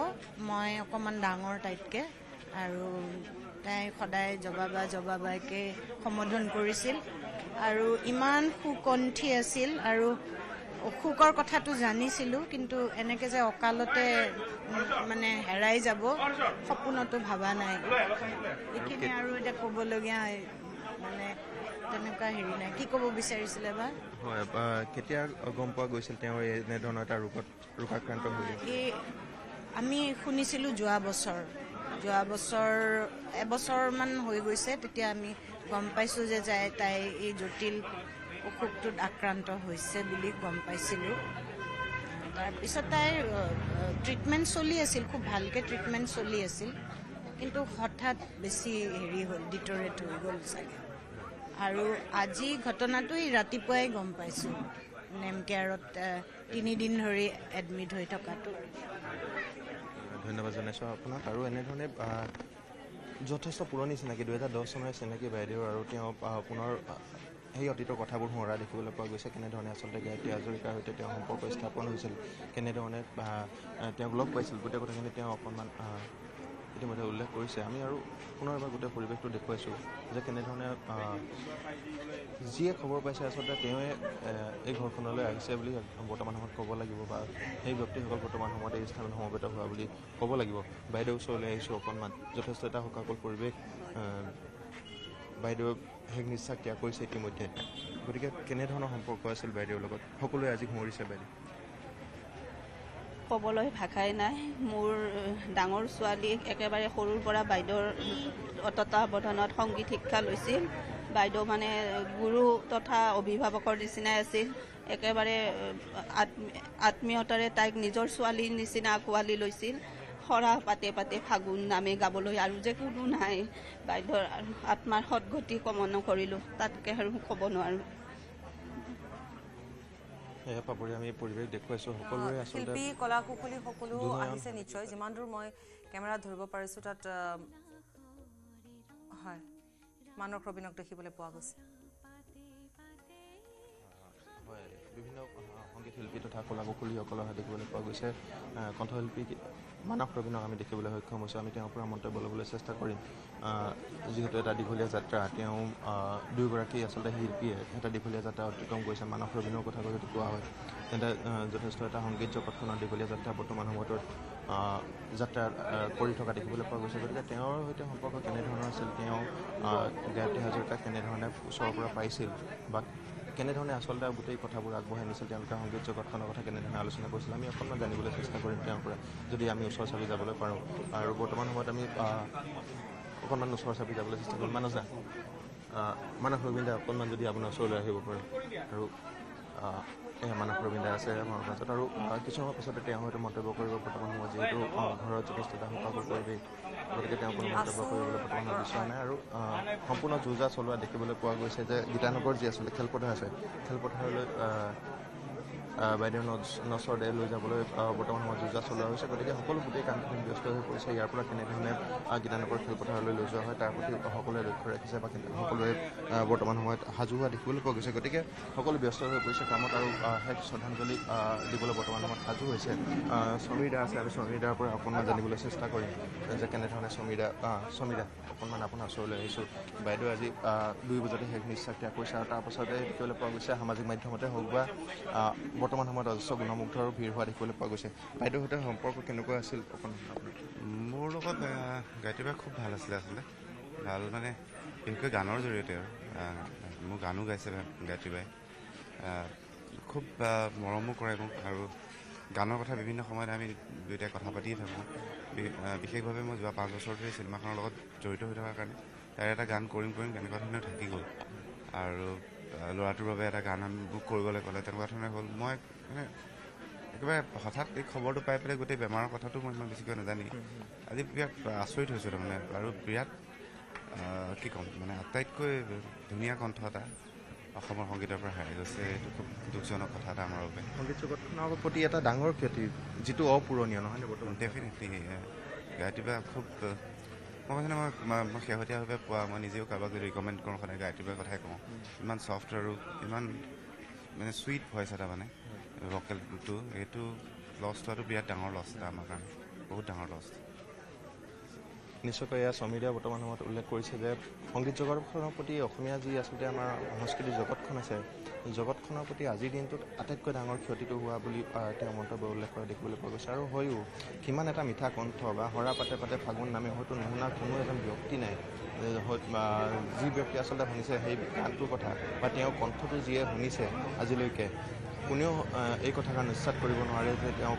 মই অকণমান ডাঙৰ তাইতকৈ আৰু তাই সদায় জবাবাইকৈ সম্বোধন কৰিছিল আৰু ইমান সুকণ্ঠী আছিল আৰু অসুখৰ কথাটো জানিছিলোঁ কিন্তু এনেকৈ যে অকালতে মানে হেৰাই যাব সপোনতো ভবা নাই এইখিনি আৰু এতিয়া ক'বলগীয়া মানে তেনেকুৱা হেৰি নাই কি ক'ব বিচাৰিছিলে বা হয় কেতিয়া গম পোৱা গৈছিল তেওঁ এনেধৰণৰ এটা ৰোগাক্ৰান্ত হৈ আমি শুনিছিলোঁ যোৱা বছৰ যোৱা বছৰ এবছৰমান হৈ গৈছে তেতিয়া আমি গম পাইছোঁ যে তাই এই জটিল অসুখটোত আক্ৰান্ত হৈছে বুলি গম পাইছিলোঁ। তাৰপিছত তাইৰ ট্ৰিটমেণ্ট চলি আছিল, খুব ভালকৈ ট্ৰিটমেণ্ট চলি আছিল, কিন্তু হঠাৎ বেছি হেৰি হ'ল, ডিটৰেট হৈ গ'ল চাগে। আৰু আজি ঘটনাটো ৰাতিপুৱাই গম পাইছোঁ, নেম কেয়াৰত 3 দিন ধৰি এডমিট হৈ থকাটো। ধন্যবাদ জনাইছোঁ আপোনাক। আৰু এনেধৰণে যথেষ্ট পুৰণি চিনাকি, 2010 চনৰে চিনাকি বাইদেউ, আৰু তেওঁ পুনৰ সেই অতীতৰ কথাবোৰ সোঁৱৰা দেখিবলৈ পোৱা গৈছে। কেনেধৰণে আচলতে গায়ত্ৰী হাজৰিকাৰ সৈতে তেওঁ সম্পৰ্ক স্থাপন হৈছিল, কেনেধৰণে তেওঁক লগ পাইছিল, গোটেই কথাখিনি তেওঁ অকণমান ইতিমধ্যে উল্লেখ কৰিছে। আমি আৰু পুনৰ এবাৰ গোটেই পৰিৱেশটো দেখুৱাইছোঁ যে কেনেধৰণে যিয়ে খবৰ পাইছে আচলতে তেওঁৱে এই ঘৰখনলৈ আহিছে বুলি বৰ্তমান সময়ত ক'ব লাগিব, বা সেই ব্যক্তিসকল বৰ্তমান সময়ত এই স্থানত সমবেত হোৱা বুলি ক'ব লাগিব। বাইদেউৰ ওচৰলৈ আহিছোঁ অকণমান, যথেষ্ট এটা শোকাকুল পৰিৱেশ। বাইদেউ শেষ নিশ্বাস ত্যাগ কৰিছে ইতিমধ্যে। গতিকে কেনেধৰণৰ সম্পৰ্ক আছিল বাইদেউৰ লগত, সকলোৱে আজি সোঁৱৰিছে বাইদেউ। ক'বলৈ ভাষাই নাই। মোৰ ডাঙৰ ছোৱালী একেবাৰে সৰুৰ পৰা বাইদেউৰ তত্ত্বাৱধানত সংগীত শিক্ষা লৈছিল। বাইদেউ মানে গুৰু তথা অভিভাৱকৰ নিচিনাই আছিল। একেবাৰে আত্মীয়তাৰে তাইক নিজৰ ছোৱালীৰ নিচিনা আঁকোৱালি লৈছিল। সৰা পাতে পাতে ফাগুন নামে গাবলৈ আৰু যে কোনো নাই। বাইদেউৰ আত্মাৰ সদগতি কামনা কৰিলোঁ, তাতকৈ আৰু ক'ব নোৱাৰোঁ। এয়া পাপৰি আমি পৰিৱেশ দেখুৱাইছোঁ, সকলোৰে আচলতে শিল্পী কলা কুশলী সকলো আহিছে নিশ্চয়। যিমান দূৰ মই কেমেৰাত ধৰিব পাৰিছোঁ তাত হয় মানস ৰবীনক দেখিবলৈ পোৱা গৈছে। হয়, বিভিন্ন সংগীত শিল্পী তথা কলা কুশলীসকলৰ দেখিবলৈ পোৱা গৈছে। কণ্ঠশিল্পী মানস ৰবীনক আমি দেখিবলৈ সক্ষম হৈছোঁ। আমি তেওঁৰ পৰা মন্তব্য ল'বলৈ চেষ্টা কৰিম, যিহেতু এটা দীঘলীয়া যাত্ৰা। তেওঁ দুয়োগৰাকী আচলতে শিল্পীয়ে এটা দীঘলীয়া যাত্ৰা অতিক্ৰম কৰিছে। মানস ৰবীনৰ কথা যদি কোৱা হয় তেন্তে যথেষ্ট এটা সংগীত জগতখনৰ দীঘলীয়া যাত্ৰা বৰ্তমান সময়ত যাত্ৰা কৰি থকা দেখিবলৈ পোৱা গৈছে। গতিকে তেওঁৰ সৈতে সম্পৰ্ক কেনেধৰণৰ আছিল, তেওঁ গায়ত্ৰী হাজৰিকাক কেনেধৰণে ওচৰৰ পৰা পাইছিল, বা কেনেধৰণে আচলতে গোটেই কথাবোৰ আগবঢ়াই নিছিল, তেওঁলোকে সংগীত জগতখনৰ কথা কেনেধৰণে আলোচনা কৰিছিল, আমি অকণমান জানিবলৈ চেষ্টা কৰিম তেওঁৰ পৰা, যদি আমি ওচৰ চাপি যাবলৈ পাৰোঁ। আৰু বৰ্তমান সময়ত আমি অকণমান ওচৰ চাপি যাবলৈ চেষ্টা কৰিম। মানস ৰবীন দা, অকণমান যদি আপোনাৰ ওচৰলৈ আহিব পাৰে। আৰু মানস ৰবীন দা আছে আমাৰ মাজত, আৰু কিছু সময় পাছতে তেওঁ হয়তো মন্তব্য কৰিব। বৰ্তমান সময়ত যিহেতু ঘৰত যথেষ্ট এটা শোকাকুল পৰিৱেশ, গতিকে তেওঁ কোনো মন্তব্য কৰিবলৈ বৰ্তমান বিচৰা নাই। আৰু সম্পূৰ্ণ যো-জা চলোৱা দেখিবলৈ পোৱা গৈছে যে গীতানগৰ যি আচলতে খেলপথাৰ আছে, খেলপথাৰলৈ বাইদেউ নচৰদে লৈ যাবলৈ বৰ্তমান সময়ত যো-জা চলোৱা হৈছে। গতিকে সকলো গোটেই কামখিনি ব্যস্ত হৈ পৰিছে। ইয়াৰ পৰা কেনেধৰণে গীতানগৰ খেলপথাৰলৈ লৈ যোৱা হয় তাৰ প্ৰতি সকলোৱে লক্ষ্য ৰাখিছে, বা সকলোৱে বৰ্তমান সময়ত সাজু হোৱা দেখিবলৈ পোৱা গৈছে। গতিকে সকলো ব্যস্ত হৈ পৰিছে কামত, আৰু শেষ শ্ৰদ্ধাঞ্জলি দিবলৈ বৰ্তমান সময়ত সাজু হৈছে। সমীৰ দা আছে, আমি সমীৰ দাৰ পৰা অকণমান জানিবলৈ চেষ্টা কৰিম যে কেনেধৰণে সমীৰ দা অকণমান আপোনাৰ ওচৰলৈ আহিছোঁ। বাইদেউ আজি 2 বজাতে শেষ নিশ্বাস ত্যাগ কৰিছে, আৰু তাৰপাছতে দেখিবলৈ পোৱা গৈছে সামাজিক মাধ্যমতে হওক বা বৰ্তমান সময়ত অজস্ৰ গুণমুগ্ধ আৰু ভিৰ হোৱা দেখিবলৈ পোৱা গৈছে। বাইদেউৰ সৈতে সম্পৰ্ক কেনেকুৱা আছিল অকণমান আপোনাৰ? মোৰ লগত গায়ত্ৰী বাই খুব ভাল আছিলে আচলতে। ভাল মানে বিশেষকৈ গানৰ জৰিয়তে, আৰু মোৰ গানো গাইছে গায়ত্ৰী বাই। খুব মৰমো কৰে মোক, আৰু গানৰ কথা বিভিন্ন সময়ত আমি দুয়োটাই কথা পাতিয়ে থাকোঁ। বিশেষভাৱে মই যোৱা 5 বছৰ ধৰি চিনেমাখনৰ লগত জড়িত হৈ থকাৰ কাৰণে তাৰে এটা গান কৰিম তেনেকুৱা ধৰণে থাকি গ'ল। আৰু ল'ৰাটোৰ বাবে এটা গান বুক কৰিবলৈ ক'লে, তেনেকুৱা ধৰণে হ'ল। মই মানে একেবাৰে হঠাৎ এই খবৰটো পাই পেলাই গোটেই বেমাৰৰ কথাটো মই ইমান বেছিকৈ নাজানি আজি বিৰাট আচৰিত হৈছোঁ তাৰমানে। আৰু বিৰাট কি ক'ম, মানে আটাইতকৈ ধুনীয়া কণ্ঠ এটা অসমৰ সংগীতৰ পৰা হেৰাই গৈছে। এইটো খুব দুখজনক কথা এটা আমাৰ বাবে। সংগীত জগতখনৰ প্ৰতি এটা ডাঙৰ ক্ষতি, যিটো অপূৰণীয় নহয়নে বৰ্তমান? ডেফিনেটলি গায়ত্ৰী বাই খুব, মই কৈছোঁ মই শেহতীয়াভাৱে পোৱা, মই নিজেও কাৰোবাক যদি ৰিকমেণ্ড কৰোঁ সদায় গায়ত্ৰী বাইৰ কথাই কওঁ। ইমান ছফ্ট আৰু ইমান মানে চুইট ভইচ এটা, মানে ভকেলটো, এইটো লছ হোৱাটো বিৰাট ডাঙৰ লছ এটা আমাৰ কাৰণে, বহুত ডাঙৰ লছ। নিশ্চয়কৈ এয়া সমীৰে বৰ্তমান সময়ত উল্লেখ কৰিছে যে সংগীত জগতখনৰ প্ৰতি অসমীয়া যি আচলতে আমাৰ সংস্কৃতিৰ জগতখন আছে, জগতখন জগতখনৰ প্ৰতি আজিৰ দিনটোত আটাইতকৈ ডাঙৰ ক্ষতিটো হোৱা বুলি তেওঁ মন্তব্য উল্লেখ কৰা দেখিবলৈ পোৱা গৈছে। আৰু হয়ও কিমান এটা মিঠা কণ্ঠ বা হৰা পাতে পাতে ফাগুন নামে হয়তো নুশুনা কোনো এজন ব্যক্তি নাই, যি ব্যক্তি আচলতে শুনিছে সেই গানটোৰ কথা বা তেওঁৰ কণ্ঠটো যিয়ে শুনিছে আজিলৈকে কোনেও এই কথাষাৰ নিশ্চিত কৰিব নোৱাৰে যে তেওঁ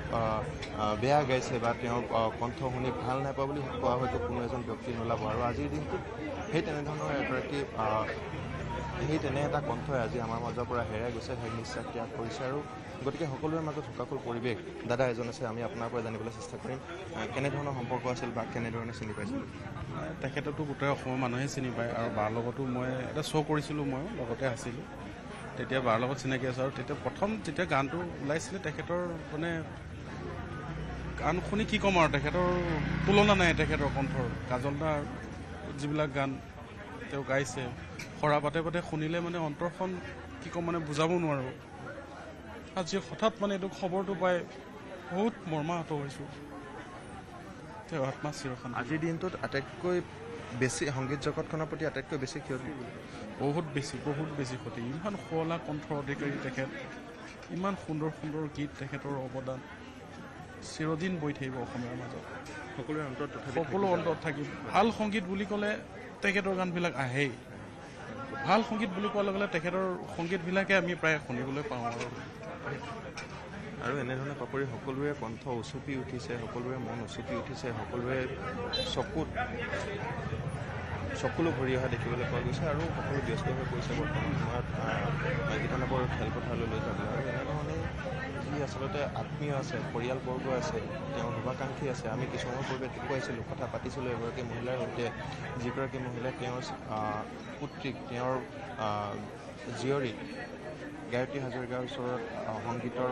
বেয়া গাইছে বা তেওঁৰ কণ্ঠ শুনি ভাল নাপায় বুলি কোৱা হয়তো কোনো এজন ব্যক্তি নোলাব। আৰু আজিৰ দিনটোত সেই তেনেধৰণৰ এগৰাকী সেই তেনে এটা কণ্ঠই আজি আমাৰ মাজৰ পৰা হেৰাই গৈছে, সেই নিশ্বাস ত্যাগ কৰিছে। আৰু গতিকে সকলোৰে মাজত শোকাকুল পৰিৱেশ। দাদা এজন আছে, আমি আপোনাৰ পৰা জানিবলৈ চেষ্টা কৰিম কেনেধৰণৰ সম্পৰ্ক আছিল বা কেনেধৰণে চিনি পাইছিল? তেখেতকতো গোটেই অসমৰ মানুহে চিনি পায় আৰু বাৰ লগতো মই এটা শ্ব' কৰিছিলোঁ, ময়ো লগতে আছিলোঁ। তেতিয়া বাৰ লগত চিনাকি আছোঁ আৰু তেতিয়া প্ৰথম যেতিয়া গানটো ওলাইছিলে তেখেতৰ মানে গান শুনি কি ক'ম আৰু তেখেতৰ তুলনা নাই তেখেতৰ কণ্ঠৰ। কাজল দাৰ যিবিলাক গান তেওঁ গাইছে সৰা পাতে পাতে শুনিলে মানে অন্তৰখন কি ক'ম মানে বুজাব নোৱাৰোঁ। আজি হঠাৎ মানে এইটো খবৰটো পাই বহুত মৰ্মাহত হৈছোঁ। তেওঁ আত্মা চিৰশান্তি। আজিৰ দিনটোত আটাইতকৈ বেছি সংগীত জগতখনৰ প্ৰতি আটাইতকৈ বেছি ক্ষতি বহুত বেছি ক্ষতি। ইমান শুৱলা কণ্ঠৰ অধিকাৰী তেখেত, ইমান সুন্দৰ সুন্দৰ গীত, তেখেতৰ অৱদান চিৰদিন বৈ থাকিব অসমীয়াৰ মাজত। সকলোৰে অন্তৰত সকলো অন্তৰত থাকিব। ভাল সংগীত বুলি ক'লে তেখেতৰ গানবিলাক আহেই। ভাল সংগীত বুলি কোৱাৰ লগে লগে তেখেতৰ সংগীতবিলাকে আমি প্ৰায় শুনিবলৈ পাওঁ। আৰু এনেধৰণে পাপৰি সকলোৰে কণ্ঠ উচুপি উঠিছে, সকলোৰে মন উচুপি উঠিছে, সকলোৰে চকুলো ভৰি অহা দেখিবলৈ পোৱা গৈছে আৰু সকলো ব্যস্ত হৈ পৰিছে বৰ্তমান সময়ত গীতানগৰ খেলপথাৰলৈ লৈ যাবলৈ। আৰু এনেধৰণে যি আচলতে আত্মীয় আছে, পৰিয়ালবৰ্গ আছে, তেওঁৰ শুভাকাংক্ষী আছে। আমি কিছু সময় পূৰ্বে দেখুৱাইছিলোঁ, কথা পাতিছিলোঁ এগৰাকী মহিলাৰ সৈতে, যিগৰাকী মহিলাই তেওঁৰ পুত্ৰীক, তেওঁৰ জীয়ৰীক গায়ত্ৰী হাজৰিকাৰ ওচৰত সংগীতৰ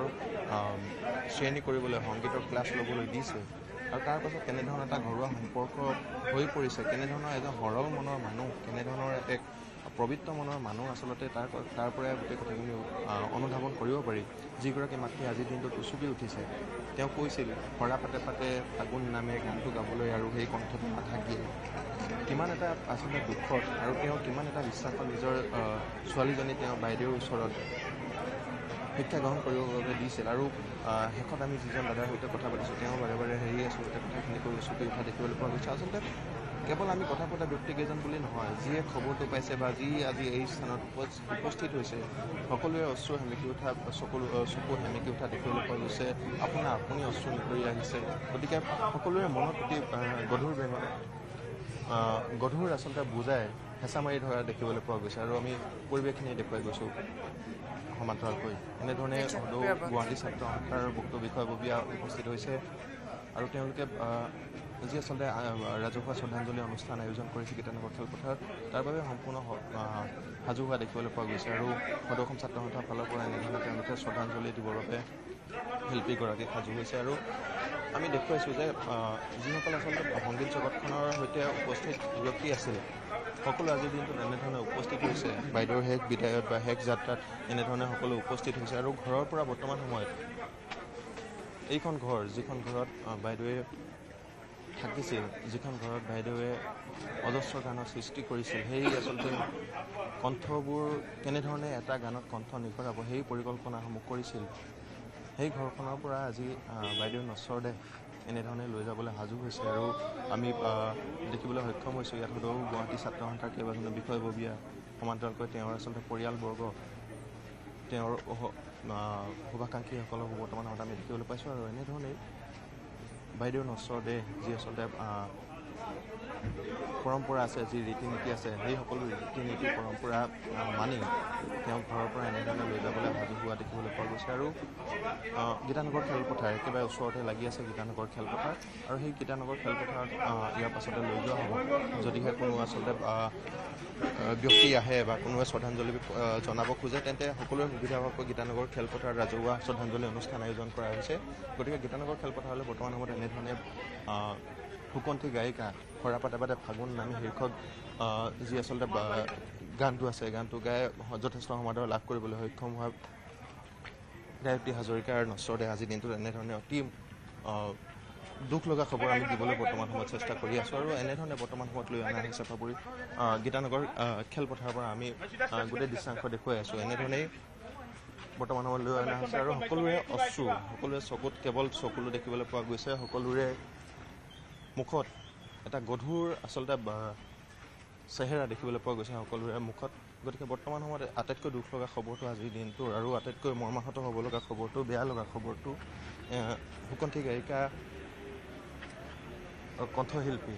শ্ৰেণী কৰিবলৈ, সংগীতৰ ক্লাছ ল'বলৈ দিছে। আৰু তাৰ পাছত কেনেধৰণৰ এটা ঘৰুৱা সম্পৰ্ক হৈ পৰিছে, কেনেধৰণৰ এজন সৰল মনৰ মানুহ, কেনেধৰণৰ এক পবিত্ৰ মনৰ মানুহ আচলতে তাৰ পৰাই গোটেই কথাখিনি অনুধাৱন কৰিব পাৰি। যিগৰাকী মাতৃয়ে আজিৰ দিনটোত উচুপি উঠিছে, তেওঁ কৈছিল সৰা পাতে পাতে ফাগুন নামে গানটো গাবলৈ আৰু সেই কণ্ঠটো নাথাকিল। কিমান এটা আচলতে দুখত আৰু তেওঁ কিমান এটা বিশ্বাসত নিজৰ ছোৱালীজনী তেওঁ বাইদেউৰ ওচৰত শিক্ষা গ্ৰহণ কৰিবৰ বাবে দিছিল। আৰু শেষত আমি যিজন দাদাৰ সৈতে কথা পাতিছোঁ, তেওঁ বাৰে বাৰে আচলতে কথাখিনি কৈ উচুপি উঠা দেখিবলৈ পোৱা গৈছে। আচলতে কেৱল আমি কথা পতা ব্যক্তিকেইজন বুলি নহয়, যিয়ে খবৰটো পাইছে বা যি আজি এই স্থানত উপস্থিত হৈছে, সকলোৱে অশ্ৰু সেমেকি উঠা, চকু সেমেকি উঠা দেখিবলৈ পোৱা গৈছে। আপুনি অশ্ৰু নকৰি আহিছে। গতিকে সকলোৰে মনত অতি গধুৰ আচলতে বুজাই হেঁচা মাৰি ধৰা দেখিবলৈ পোৱা গৈছে। আৰু আমি পৰিৱেশখিনি দেখুৱাই গৈছোঁ সমান্তৰালকৈ। এনেধৰণে গুৱাহাটী ছাত্ৰ সন্থাৰ ভুক্ত বিষয়ববীয়া উপস্থিত হৈছে আৰু তেওঁলোকে যি আচলতে ৰাজহুৱা শ্ৰদ্ধাঞ্জলি অনুষ্ঠান আয়োজন কৰিছে গীতানগৰ খেলপথাৰত, তাৰ বাবে সম্পূৰ্ণ সাজু হোৱা দেখিবলৈ পোৱা গৈছে। আৰু সদৌ অসম ছাত্ৰ সন্থাৰ ফালৰ পৰা এনেধৰণে তেওঁলোকে শ্ৰদ্ধাঞ্জলি দিবৰ বাবে শিল্পীগৰাকীক সাজু হৈছে। আৰু আমি দেখুৱাইছোঁ যে যিসকল আচলতে সংগীত জগতখনৰ সৈতে উপস্থিত ব্যক্তি আছিল, সকলো আজিৰ দিনটোত এনেধৰণে উপস্থিত হৈছে। বাইদেউৰ শেষ বিদায়ত বা শেষ যাত্ৰাত এনেধৰণে সকলো উপস্থিত হৈছে। আৰু ঘৰৰ পৰা বৰ্তমান সময়ত এইখন ঘৰ, যিখন ঘৰত বাইদেৱে থাকিছিল, যিখন ঘৰত বাইদেৱে অজস্ৰ গানৰ সৃষ্টি কৰিছিল, সেই আচলতে কণ্ঠবোৰ কেনেধৰণে এটা গানত কণ্ঠ নিগৰাব সেই পৰিকল্পনাসমূহ কৰিছিল, সেই ঘৰখনৰ পৰা আজি বাইদেউৰ নশ্বৰ দেহ এনেধৰণে লৈ যাবলৈ সাজু হৈছে। আৰু আমি দেখিবলৈ সক্ষম হৈছোঁ ইয়াত সদৌ গুৱাহাটী ছাত্ৰ সন্থাৰ কেইবাজনো বিষয়ববীয়া, সমান্তৰালকৈ তেওঁৰ আচলতে পৰিয়ালবৰ্গ, তেওঁৰ শুভাকাংক্ষীসকলক বৰ্তমান সময়ত আমি দেখিবলৈ পাইছোঁ। আৰু এনেধৰণেই বাইদেউৰ নশ্বৰ দেহ, যি আচলতে পৰম্পৰা আছে, যি ৰীতি নীতি আছে, সেই সকলো ৰীতি নীতি পৰম্পৰা মানি তেওঁ ঘৰৰ পৰা এনেধৰণে লৈ যাবলৈ সাজু হোৱা দেখিবলৈ পোৱা গৈছে। আৰু গীতানগৰ খেলপথাৰ একেবাৰে ওচৰতে লাগি আছে গীতানগৰ খেলপথাৰ, আৰু সেই গীতানগৰ খেলপথাৰত ইয়াৰ পাছতে লৈ যোৱা হ'ব। যদিহে কোনো আচলতে ব্যক্তি আহে বা কোনোৱে শ্ৰদ্ধাঞ্জলি জনাব খোজে, তেন্তে সকলোৰে সুবিধা হোৱাকৈ গীতানগৰ খেলপথাৰত ৰাজহুৱা শ্ৰদ্ধাঞ্জলি অনুষ্ঠান আয়োজন কৰা হৈছে। গতিকে গীতানগৰ খেলপথাৰলৈ বৰ্তমান সময়ত এনেধৰণে সুকণ্ঠী গায়িকা সৰা পাতে পাতে ফাগুন নামী শীৰ্ষক যি আচলতে গানটো আছে, গানটো গাই যথেষ্ট সমাদৰ লাভ কৰিবলৈ সক্ষম হোৱা গায়ত্ৰী হাজৰিকাৰ নশ্বৰ দেহ আজিৰ দিনটোত এনেধৰণে অতি দুখ লগা খবৰ আমি দিবলৈ বৰ্তমান সময়ত চেষ্টা কৰি আছোঁ। আৰু এনেধৰণে বৰ্তমান সময়ত লৈ অনা হৈছে পাপৰি গীতানগৰ খেলপথাৰৰ পৰা আমি গোটেই দৃশ্যাংশ দেখুৱাই আছোঁ। এনেধৰণেই বৰ্তমান সময়ত লৈ অনা হৈছে আৰু সকলোৰে অশ্ৰু সকলোৰে চকুত কেৱল চকুলো দেখিবলৈ পোৱা গৈছে সকলোৰে মুখত এটা গধুৰ আচলতে চেহেৰা দেখিবলৈ পোৱা গৈছে সকলোৰে মুখত গতিকে বৰ্তমান সময়ত আটাইতকৈ দুখ লগা খবৰটো আজিৰ দিনটোৰ আৰু আটাইতকৈ মৰ্মাহত হ'ব লগা খবৰটো বেয়া লগা খবৰটো সুকন্ঠী গায়িকা কণ্ঠশিল্পী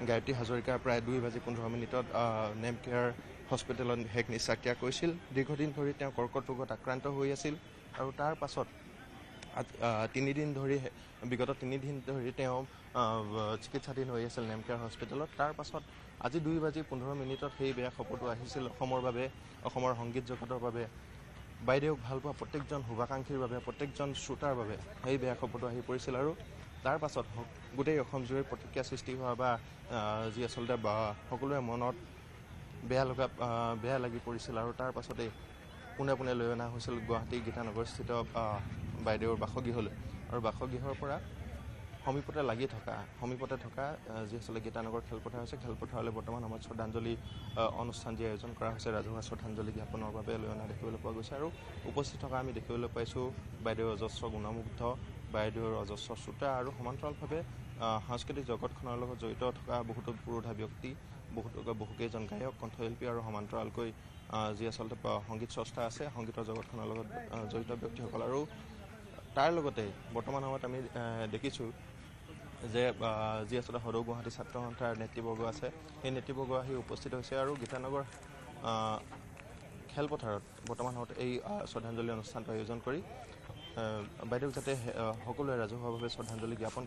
গায়ত্ৰী হাজৰিকাৰ প্ৰায় 2:15 নেম কেয়াৰ হস্পিটেলত শেষ নিশ্বাস ত্যাগ কৰিছিল দীৰ্ঘদিন ধৰি তেওঁ কৰ্কট ৰোগত আক্ৰান্ত হৈ আছিল আৰু তাৰ পাছত বিগত 3 দিন ধৰি তেওঁ চিকিৎসাধীন হৈ আছিল নেম কেয়াৰ হস্পিটেলত তাৰ পাছত আজি 2:15 সেই বেয়া খবৰটো আহিছিল অসমৰ বাবে অসমৰ সংগীত জগতৰ বাবে বাইদেউক ভাল পোৱা প্ৰত্যেকজন শুভাকাংক্ষীৰ বাবে প্ৰত্যেকজন শ্ৰোতাৰ বাবে সেই বেয়া খবৰটো আহি পৰিছিল আৰু তাৰ পাছত গোটেই অসম জুৰি প্ৰতিক্ৰিয়া সৃষ্টি হোৱা বা যি আচলতে সকলোৰে মনত বেয়া লাগি পৰিছিল আৰু তাৰ পাছতেই পোনে পোনে লৈ অনা হৈছিল গুৱাহাটী গীতানগৰস্থিত বাইদেউৰ বাসগৃহলৈ আৰু বাসগৃহৰ পৰা সমীপতে থকা যি আচলতে গীতানগৰ খেলপথাৰ আছে খেলপথাৰলৈ বৰ্তমান সময়ত শ্ৰদ্ধাঞ্জলি অনুষ্ঠান যি আয়োজন কৰা হৈছে ৰাজহুৱা শ্ৰদ্ধাঞ্জলি জ্ঞাপনৰ বাবে লৈ অনা দেখিবলৈ পোৱা গৈছে আৰু উপস্থিত থকা আমি দেখিবলৈ পাইছোঁ বাইদেউৰ অজস্ৰ গুণমুগ্ধ বাইদেউৰ অজস্ৰ শ্ৰোতা আৰু সমান্তৰালভাৱে সাংস্কৃতিক জগতখনৰ লগত জড়িত থকা বহুতো পুৰোধা ব্যক্তি বহুকেইজন গায়ক কণ্ঠশিল্পী আৰু সমান্তৰালকৈ যি আচলতে সংগীত স্ৰষ্টা আছে সংগীতৰ জগতখনৰ লগত জড়িত ব্যক্তিসকল আৰু তাৰ লগতে বৰ্তমান সময়ত আমি দেখিছোঁ যে যি আচলতে সদৌ গুৱাহাটী ছাত্ৰ সন্থাৰ নেতৃবৰ্গ আছে সেই নেতৃবৰ্গ আহি উপস্থিত হৈছে আৰু গীতানগৰ খেলপথাৰত বৰ্তমান সময়ত এই শ্ৰদ্ধাঞ্জলি অনুষ্ঠানটো আয়োজন কৰি বাইদেউক যাতে সকলোৱে ৰাজহুৱাভাৱে শ্ৰদ্ধাঞ্জলি জ্ঞাপন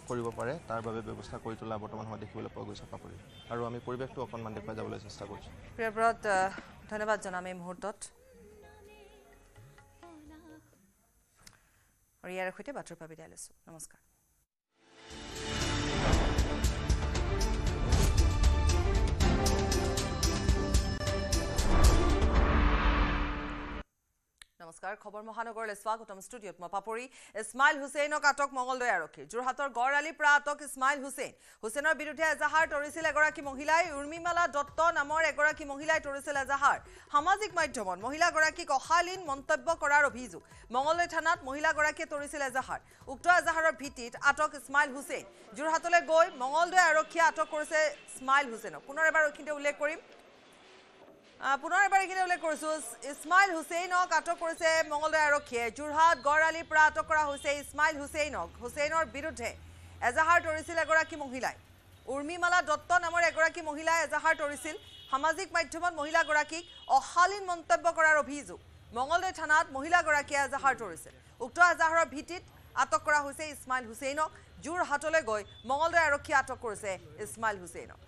কৰিব পাৰে তাৰ বাবে ব্যৱস্থা কৰি তোলা বৰ্তমান সময়ত দেখিবলৈ পোৱা গৈছে পাপৰি আৰু আমি পৰিৱেশটো অকণমান দেখুৱাই যাবলৈ চেষ্টা কৰিছোঁ প্ৰিয়ব্ৰত ধন্যবাদ জনাম এই মুহূৰ্তত আৰু ইয়াৰ সৈতে বাতৰিৰ পৰা বিদায় লৈছোঁ নমস্কাৰ নমস্কাৰ খবৰ মহানগৰলৈ স্বাগতম ষ্টুডিঅ'ত মই পাপৰি ইছমাইল হুছেইনক আটক মঙলদৈ আৰক্ষী যোৰহাটৰ গড়আলিৰ পৰা আটক ইছমাইল হুছেইনৰ বিৰুদ্ধে এজাহাৰ তৰিছিল এগৰাকী মহিলাই উৰ্মিমালা দত্ত নামৰ এগৰাকী মহিলাই তৰিছিল এজাহাৰ সামাজিক মাধ্যমত মহিলাগৰাকীক অশালীন মন্তব্য কৰাৰ অভিযোগ মঙলদৈ থানাত মহিলাগৰাকীয়ে তৰিছিল এজাহাৰ উক্ত এজাহাৰৰ ভিত্তিত আটক ইছমাইল হুছেইন যোৰহাটলৈ গৈ মঙলদৈ আৰক্ষীয়ে আটক কৰিছে ইছমাইল হুছেইনক পুনৰ এবাৰ এইখিনিতে উল্লেখ কৰিম ইছমাইল হুছেইনক আটক কৰিছে মঙলদৈ আৰক্ষীয়ে যোৰহাট গড়আলিৰ পৰা আটক কৰা হৈছে ইছমাইল হুছেইনৰ বিৰুদ্ধে এজাহাৰ তৰিছিল এগৰাকী মহিলাই উৰ্মিমালা দত্ত নামৰ এগৰাকী মহিলাই এজাহাৰ তৰিছিল সামাজিক মাধ্যমত মহিলাগৰাকীক অশালীন মন্তব্য কৰাৰ অভিযোগ মঙলদৈ থানাত মহিলাগৰাকীয়ে এজাহাৰ তৰিছিল উক্ত এজাহাৰৰ ভিত্তিত আটক কৰা হৈছে ইছমাইল হুছেইনক যোৰহাটলৈ গৈ মঙলদৈ আৰক্ষীয়ে আটক কৰিছে ইছমাইল হুছেইনক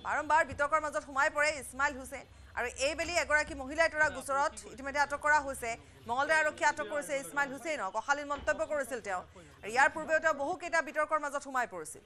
বাৰম্বাৰ বিতৰ্কৰ মাজত সোমাই পৰে ইছমাইল হুছেইন আৰু এইবেলি এগৰাকী মহিলাই তৰা গোচৰত ইতিমধ্যে আটক কৰা হৈছে মঙলদৈ আৰক্ষীয়ে আটক কৰিছে ইছমাইল হুছেইনক অশালীন মন্তব্য কৰিছিল তেওঁ আৰু ইয়াৰ পূৰ্বেও তেওঁ বহুকেইটা বিতৰ্কৰ মাজত সোমাই পৰিছিল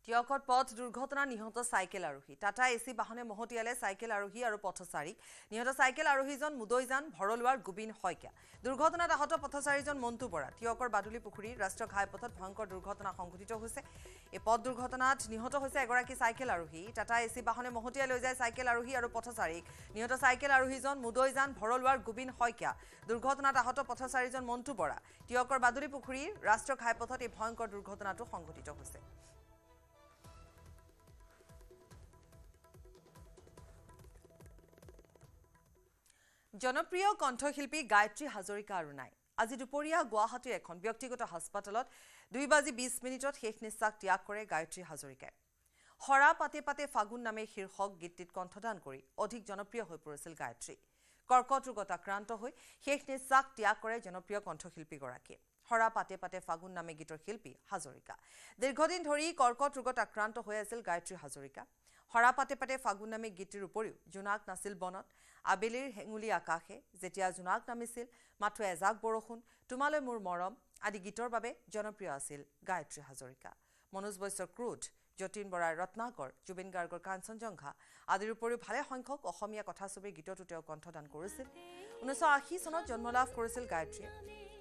টিয়কত পথ দুৰ্ঘটনা নিহত চাইকেল আৰোহী টাটা এচি বাহনে মহতিয়ালে চাইকেল আৰোহী আৰু পথচাৰীক নিহত চাইকেল আৰোহীজন মুদৈজান ভৰলুৱাৰ গোবিন শইকীয়া দুৰ্ঘটনাত আহত পথচাৰীজন মন্তু বৰা টিয়কৰ বাদুলি পুখুৰীৰ ৰাষ্ট্ৰীয় ঘাইপথত ভয়ংকৰ দুৰ্ঘটনা সংঘটিত হৈছে এই পথ দুৰ্ঘটনাত নিহত হৈছে এগৰাকী চাইকেল আৰোহী টাটা এচি বাহনে মহতিয়াই লৈ যায় চাইকেল আৰোহী আৰু পথচাৰীক নিহত চাইকেল আৰোহীজন মুদৈজান ভৰলুৱাৰ গোবিন শইকীয়া দুৰ্ঘটনাত আহত পথচাৰীজন মন্তু বৰা টিয়কৰ বাদুলি পুখুৰীৰ ৰাষ্ট্ৰীয় ঘাইপথত এই ভয়ংকৰ দুৰ্ঘটনাটো সংঘটিত হৈছে জনপ্ৰিয় কণ্ঠশিল্পী গায়ত্ৰী হাজৰিকা আৰু নাই আজি দুপৰীয়া গুৱাহাটীৰ এখন ব্যক্তিগত হাস্পতালত 2:20 শেষ নিশ্বাস ত্যাগ কৰে গায়ত্ৰী হাজৰিকাই হৰা পাতে পাতে ফাগুন নামে শীৰ্ষক গীতটিত কণ্ঠদান কৰি অধিক জনপ্ৰিয় হৈ পৰিছিল গায়ত্ৰী কৰ্কট ৰোগত আক্ৰান্ত হৈ শেষ নিশ্বাস ত্যাগ কৰে জনপ্ৰিয় কণ্ঠশিল্পীগৰাকীয়ে হৰা পাতে পাতে ফাগুন নামে গীতৰ শিল্পী হাজৰিকা দীৰ্ঘদিন ধৰি কৰ্কট ৰোগত আক্ৰান্ত হৈ আছিল গায়ত্ৰী হাজৰিকা হৰা পাতে পাতে ফাগুন নামে গীতৰ উপৰিও জোনাক নাছিল বনত আবেলিৰ হেঙুলি আকাশে যেতিয়া জোনাক নামিছিল মাথো এজাক বৰষুণ তোমালৈ মোৰ মৰম আদি গীতৰ বাবে জনপ্ৰিয় আছিল গায়ত্ৰী হাজৰিকা মনোজ বৈশ্যৰ ক্ৰোধ যতীন বৰাৰ ৰত্নাকৰ জুবিন গাৰ্গৰ কাঞ্চনজংঘা আদিৰ উপৰিও ভালে সংখ্যক অসমীয়া কথাছবিৰ গীততো তেওঁ কণ্ঠদান কৰিছিল 1980 চনত জন্ম লাভ কৰিছিল গায়ত্ৰীয়ে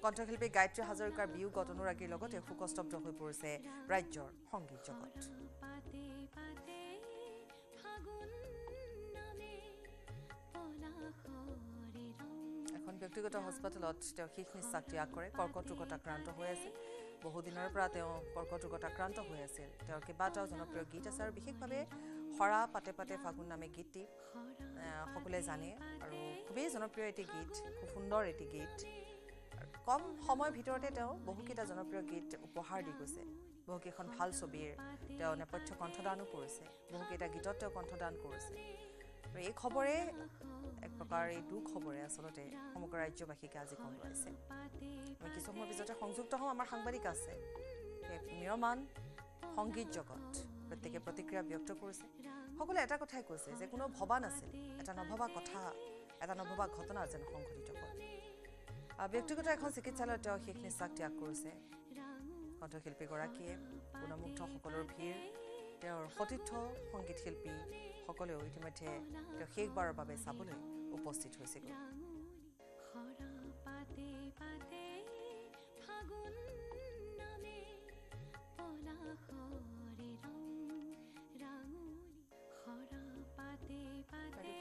কণ্ঠশিল্পী গায়ত্ৰী হাজৰিকাৰ বিয়োগত অনুৰাগীৰ লগতে শোকস্তব্ধ হৈ পৰিছে ৰাজ্যৰ সংগীত জগত এখন ব্যক্তিগত হস্পিটেলত তেওঁ শেষ নিশ্বাস ত্যাগ কৰে কৰ্কট ৰোগত আক্ৰান্ত হৈ আছিল বহুদিনৰ পৰা তেওঁ কৰ্কট ৰোগত আক্ৰান্ত হৈ আছিল তেওঁৰ কেইবাটাও জনপ্ৰিয় গীত আছে আৰু বিশেষভাৱে হৰা পাতে পাতে ফাগুন নামে গীতটি সকলোৱে জানে আৰু খুবেই জনপ্ৰিয় এটি গীত খুব সুন্দৰ এটি গীত কম সময়ৰ ভিতৰতে তেওঁ বহুকেইটা জনপ্ৰিয় গীত উপহাৰ দি গৈছে বহুকেইখন ভাল ছবিৰ তেওঁ নেপথ্য কণ্ঠদানো কৰিছে বহুকেইটা গীতত তেওঁ কণ্ঠদান কৰিছে আৰু এই খবৰে এক প্ৰকাৰ এই দুখ খবৰে আচলতে সমগ্ৰ ৰাজ্যবাসীকে আজি কন্দুৱাইছে আমি কিছু সময়ৰ পিছতে সংযুক্ত হওঁ আমাৰ সাংবাদিক আছে নিৰমান সংগীত জগত প্ৰত্যেকে প্ৰতিক্ৰিয়া ব্যক্ত কৰিছে সকলোৱে এটা কথাই কৈছে যে কোনো ভবা নাছিল এটা নভবা কথা এটা নভবা ঘটনা যেন সংঘটিত হয় ব্যক্তিগত এখন চিকিৎসালয়ত তেওঁ শেষ নিশ্বাস ত্যাগ কৰিছে কণ্ঠশিল্পীগৰাকীয়ে গুণমুগ্ধ সকলৰ ভিৰ তেওঁৰ সতীৰ্থ সংগীত শিল্পী সকলেও ইতিমধ্যে তেওঁ শেষবাৰৰ বাবে চাবলৈ উপস্থিত হৈছেগৈ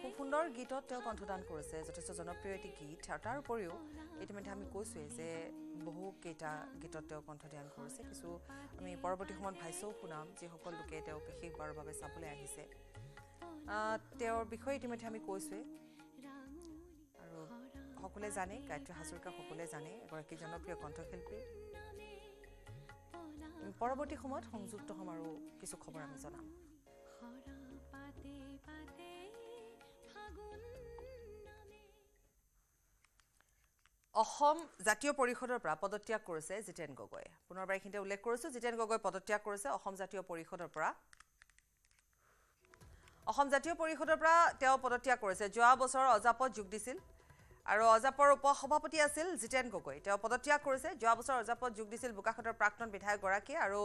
খুব সুন্দৰ গীতত তেওঁ কণ্ঠদান কৰিছে যথেষ্ট জনপ্ৰিয় এটি গীত আৰু তাৰ উপৰিও ইতিমধ্যে আমি কৈছোঁৱেই যে বহুকেইটা গীতত তেওঁ কণ্ঠদান কৰিছে কিছু আমি পৰৱৰ্তী সময়ত ভাইচও শুনাম যিসকল লোকে তেওঁক শেষবাৰৰ বাবে চাবলৈ আহিছে তেওঁৰ বিষয়ে ইতিমধ্যে আমি কৈছোঁৱেই আৰু সকলোৱে জানে গায়ত্ৰী হাজৰিকা সকলোৱে জানে এগৰাকী জনপ্ৰিয় কণ্ঠশিল্পী পৰৱৰ্তী সময়ত সংযুক্ত হ'ম আৰু কিছু খবৰ আমি জনাম অসম জাতীয় পৰিষদৰ পৰা পদত্যাগ কৰিছে জিতেন গগৈ পুনৰবাৰ এইখিনিতে উল্লেখ কৰিছোঁ জিতেন গগৈ পদত্যাগ কৰিছে অসম জাতীয় পৰিষদৰ পৰা তেওঁ পদত্যাগ কৰিছে যোৱা বছৰ অজাপত যোগ দিছিল আৰু অজাপৰ উপসভাপতি আছিল জিতেন গগৈ তেওঁ পদত্যাগ কৰিছে যোৱা বছৰ অজাপত যোগ দিছিল বোকাখাটৰ প্ৰাক্তন বিধায়কগৰাকী আৰু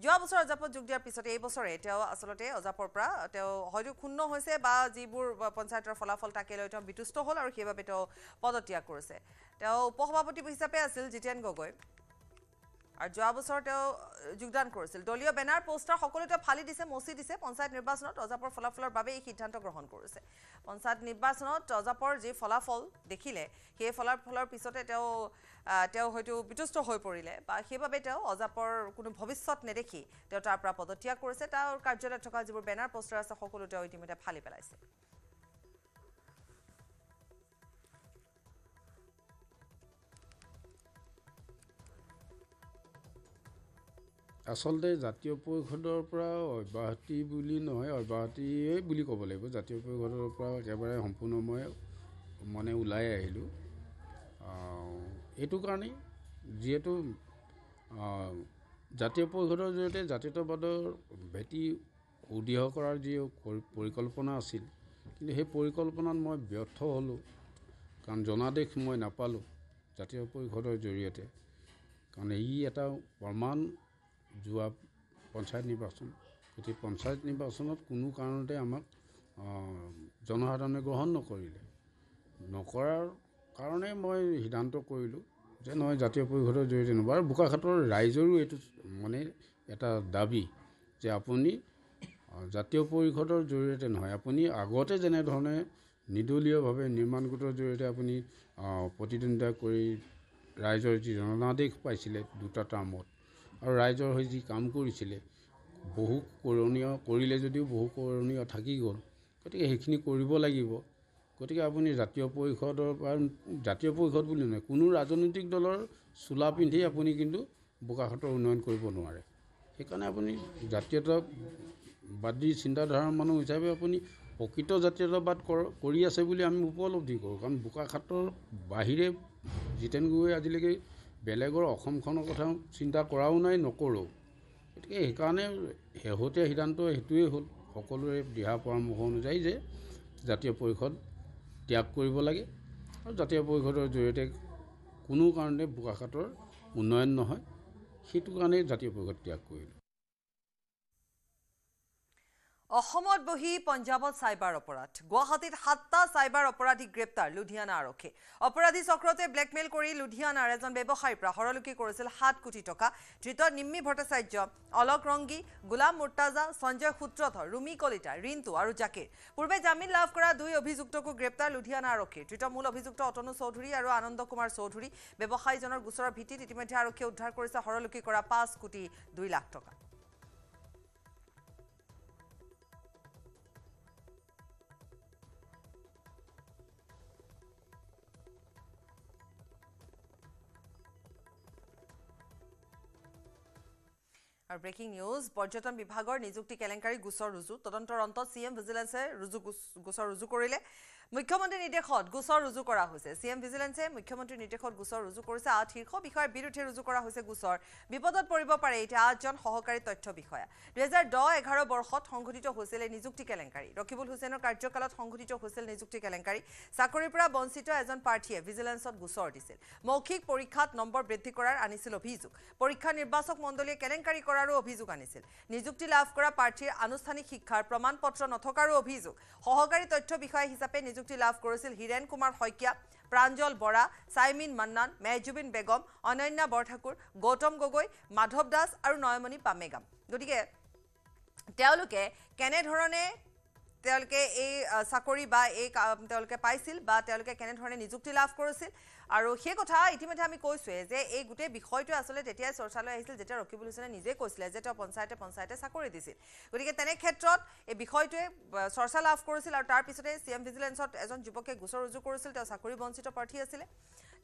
যোৱা বছৰ অজাপত যোগ দিয়াৰ পিছতে এই বছৰে তেওঁ আচলতে অজাপৰ পৰা তেওঁ হয়তো ক্ষুণ্ণ হৈছে বা যিবোৰ পঞ্চায়তৰ ফলাফল তাকে লৈ তেওঁ বিতুষ্ট হ'ল আৰু সেইবাবে তেওঁ পদত্যাগ কৰিছে তেওঁ উপসভাপতি হিচাপে আছিল জিতেন গগৈ আৰু যোৱা বছৰ তেওঁ যোগদান কৰিছিল দলীয় বেনাৰ পোষ্টাৰ সকলোৱে তেওঁ ফালি দিছে মচি দিছে পঞ্চায়ত নিৰ্বাচনত অজাপৰ ফলাফলৰ বাবে এই সিদ্ধান্ত গ্ৰহণ কৰিছে পঞ্চায়ত নিৰ্বাচনত অজাপৰ যি ফলাফল দেখিলে সেই ফলাফলৰ পিছতে তেওঁ হয়তো বিতুষ্ট হৈ পৰিলে বা সেইবাবে তেওঁ অজাপৰ কোনো ভৱিষ্যত নেদেখি তেওঁ তাৰ পৰা পদত্যাগ কৰিছে তাৰ কাৰ্যালয়ত থকা যিবোৰ বেনাৰ পোষ্টাৰ আছে সকলো তেওঁ ইতিমধ্যে ফালি পেলাইছে আচলতে জাতীয় পৰিষদৰ পৰা অব্যাহতি বুলি নহয় অব্যাহতিয়ে বুলি ক'ব লাগিব জাতীয় পৰিষদৰ পৰা একেবাৰে সম্পূৰ্ণ মই মানে ওলাই আহিলোঁ এইটো কাৰণেই যিহেতু জাতীয় পৰিষদৰ জৰিয়তে জাতীয়তাবাদৰ ভেটি সুদৃঢ় কৰাৰ যি পৰিকল্পনা আছিল কিন্তু সেই পৰিকল্পনাত মই ব্যৰ্থ হ'লোঁ কাৰণ জনাদেশ মই নাপালোঁ জাতীয় পৰিষদৰ জৰিয়তে কাৰণ ই এটা প্ৰমাণ যোৱা পঞ্চায়ত নিৰ্বাচন গতিকে পঞ্চায়ত নিৰ্বাচনত কোনো কাৰণতে আমাক জনসাধাৰণে গ্ৰহণ নকৰাৰ কাৰণে মই সিদ্ধান্ত কৰিলোঁ যে নহয় জাতীয় পৰিষদৰ জৰিয়তে নহয় আৰু বোকাখাটৰ ৰাইজৰো এইটো মানে এটা দাবী যে আপুনি জাতীয় পৰিষদৰ জৰিয়তে নহয় আপুনি আগতে যেনেধৰণে নিৰ্দলীয়ভাৱে নিৰ্মাণ গোটৰ জৰিয়তে আপুনি প্ৰতিদ্বন্দ্বিতা কৰি ৰাইজৰ যি জনাদেশ পাইছিলে দুটা টাৰ্মত আৰু ৰাইজৰ হৈ যি কাম কৰিছিলে বহু কৰণীয় কৰিলে যদিও বহু কৰণীয় থাকি গ'ল গতিকে সেইখিনি কৰিব লাগিব গতিকে আপুনি জাতীয় পৰিষদ বুলি নহয় কোনো ৰাজনৈতিক দলৰ চোলা পিন্ধি আপুনি কিন্তু বোকাখাটৰ উন্নয়ন কৰিব নোৱাৰে সেইকাৰণে আপুনি জাতীয়তাবাদী চিন্তাধাৰাৰ মানুহ হিচাপে আপুনি প্ৰকৃত জাতীয়তাবাদ কৰি আছে বুলি আমি উপলব্ধি কৰোঁ। কাৰণ বোকাখাতৰ বাহিৰে জিতেন গগৈ আজিলৈকে বেলেগৰ অসমখনৰ কথা চিন্তা কৰাও নাই, নকৰোঁ। গতিকে সেইকাৰণে শেহতীয়া সিদ্ধান্ত সেইটোৱেই হ'ল, সকলোৰে দিহা পৰামৰ্শ অনুযায়ী যে জাতীয় পৰিষদ ত্যাগ কৰিব লাগে আৰু জাতীয় পৰিষদৰ জৰিয়তে কোনো কাৰণে বোকাখাতৰ উন্নয়ন নহয়, সেইটো কাৰণে জাতীয় পৰিষদ ত্যাগ কৰিলোঁ। অসমত বহি পঞ্জাবত চাইবাৰ অপৰাধ। গুৱাহাটীত 7টা চাইবাৰ অপৰাধীক গ্ৰেপ্তাৰ লুধিয়ানা আৰক্ষী। অপৰাধী চক্ৰতে ব্লেকমেইল কৰি লুধিয়ানাৰ এজন ব্যৱসায়ীৰ পৰা হৰলুকি কৰিছিল 7 কোটি টকা। ধৃত নিম্মী ভট্টাচাৰ্য, অলক ৰংগী, গোলাম মুৰ্তাজা, সঞ্জয় সূত্ৰধৰ, ৰুমি কলিতা, ৰিন্তু আৰু জাকিৰ। পূৰ্বে জামিন লাভ কৰা 2 অভিযুক্তকো গ্ৰেপ্তাৰ লুধিয়ানা আৰক্ষী। ধৃত মূল অভিযুক্ত অতনু চৌধুৰী আৰু আনন্দ কুমাৰ চৌধুৰী। ব্যৱসায়ীজনৰ গোচৰৰ ভিত্তিত ইতিমধ্যে আৰক্ষীয়ে উদ্ধাৰ কৰিছে হৰলুকি কৰা 5 কোটি 2 লাখ টকা। আৰু ব্ৰেকিং নিউজ, পৰ্যটন বিভাগৰ নিযুক্তি কেলেংকাৰী গোচৰ ৰুজু। তদন্তৰ অন্তত চিএম ভিজিলেন্সে গোচৰ ৰুজু কৰিলে। মুখ্যমন্ত্ৰীৰ নিৰ্দেশত গোচৰ ৰুজু কৰা হৈছে। চিএম ভিজিলেন্সে মুখ্যমন্ত্ৰীৰ নিৰ্দেশত গোচৰ ৰুজু কৰিছে। 8 শীৰ্ষ বিষয়াৰ বিৰুদ্ধে ৰুজু কৰা হৈছে গোচৰ। বিপদত পৰিব পাৰে এতিয়া 8জন সহকাৰী তথ্য বিষয়া। 2010-11 বৰ্ষত সংঘটিত হৈছিল এই নিযুক্তি কেলেংকাৰী। ৰকিবুল হুছেইনৰ কাৰ্যকালত সংঘটিত হৈছিল নিযুক্তি কেলেংকাৰী। চাকৰিৰ পৰা বঞ্চিত এজন প্ৰাৰ্থীয়ে ভিজিলেন্সত গোচৰ দিছিল। মৌখিক পৰীক্ষাত নম্বৰ বৃদ্ধি কৰাৰ আনিছিল অভিযোগ। পৰীক্ষা নিৰ্বাচক মণ্ডলীয়ে কেলেংকাৰী কৰাৰো অভিযোগ আনিছিল। নিযুক্তি লাভ কৰা প্ৰাৰ্থীৰ আনুষ্ঠানিক শিক্ষাৰ প্ৰমাণ পত্ৰ নথকাৰো অভিযোগ। সহকাৰী তথ্য বিষয়া হিচাপে নিযুক্তি লাভ কৰিছিল হীৰেন কুমাৰ শইকীয়া, প্ৰাঞ্জল বৰা, চাইমিন মান্নান, মেহজুবিন বেগম, অনন্যা বৰঠাকুৰ, গৌতম গগৈ, মাধৱ দাস আৰু নয়মণি পামেগাম। গতিকে তেওঁলোকে কেনেধৰণে এই চাকৰি বা এই তেওঁলোকে পাইছিল বা তেওঁলোকে কেনেধৰণে নিযুক্তি লাভ কৰিছিল, আৰু সেই কথা ইতিমধ্যে আমি কৈছোৱে যে এই গোটেই বিষয়টো আসলে তেতিয়াই চৰ্চালৈ আহিছিল যেতিয়া ৰকিবুল হুছেইনে নিজে কৈছিলে যে তেওঁ পঞ্চায়তে চাকৰি দিছিল। গতিকে তেনে ক্ষেত্ৰত এই বিষয়টোৱে চৰ্চা লাভ কৰিছিল আৰু তাৰ পিছতে চিএম ভিজিলেন্সত এজন যুৱকে গোচৰ ৰুজু কৰিছিল। তেওঁ চাকৰি বঞ্চিত প্ৰাৰ্থী আছিলে।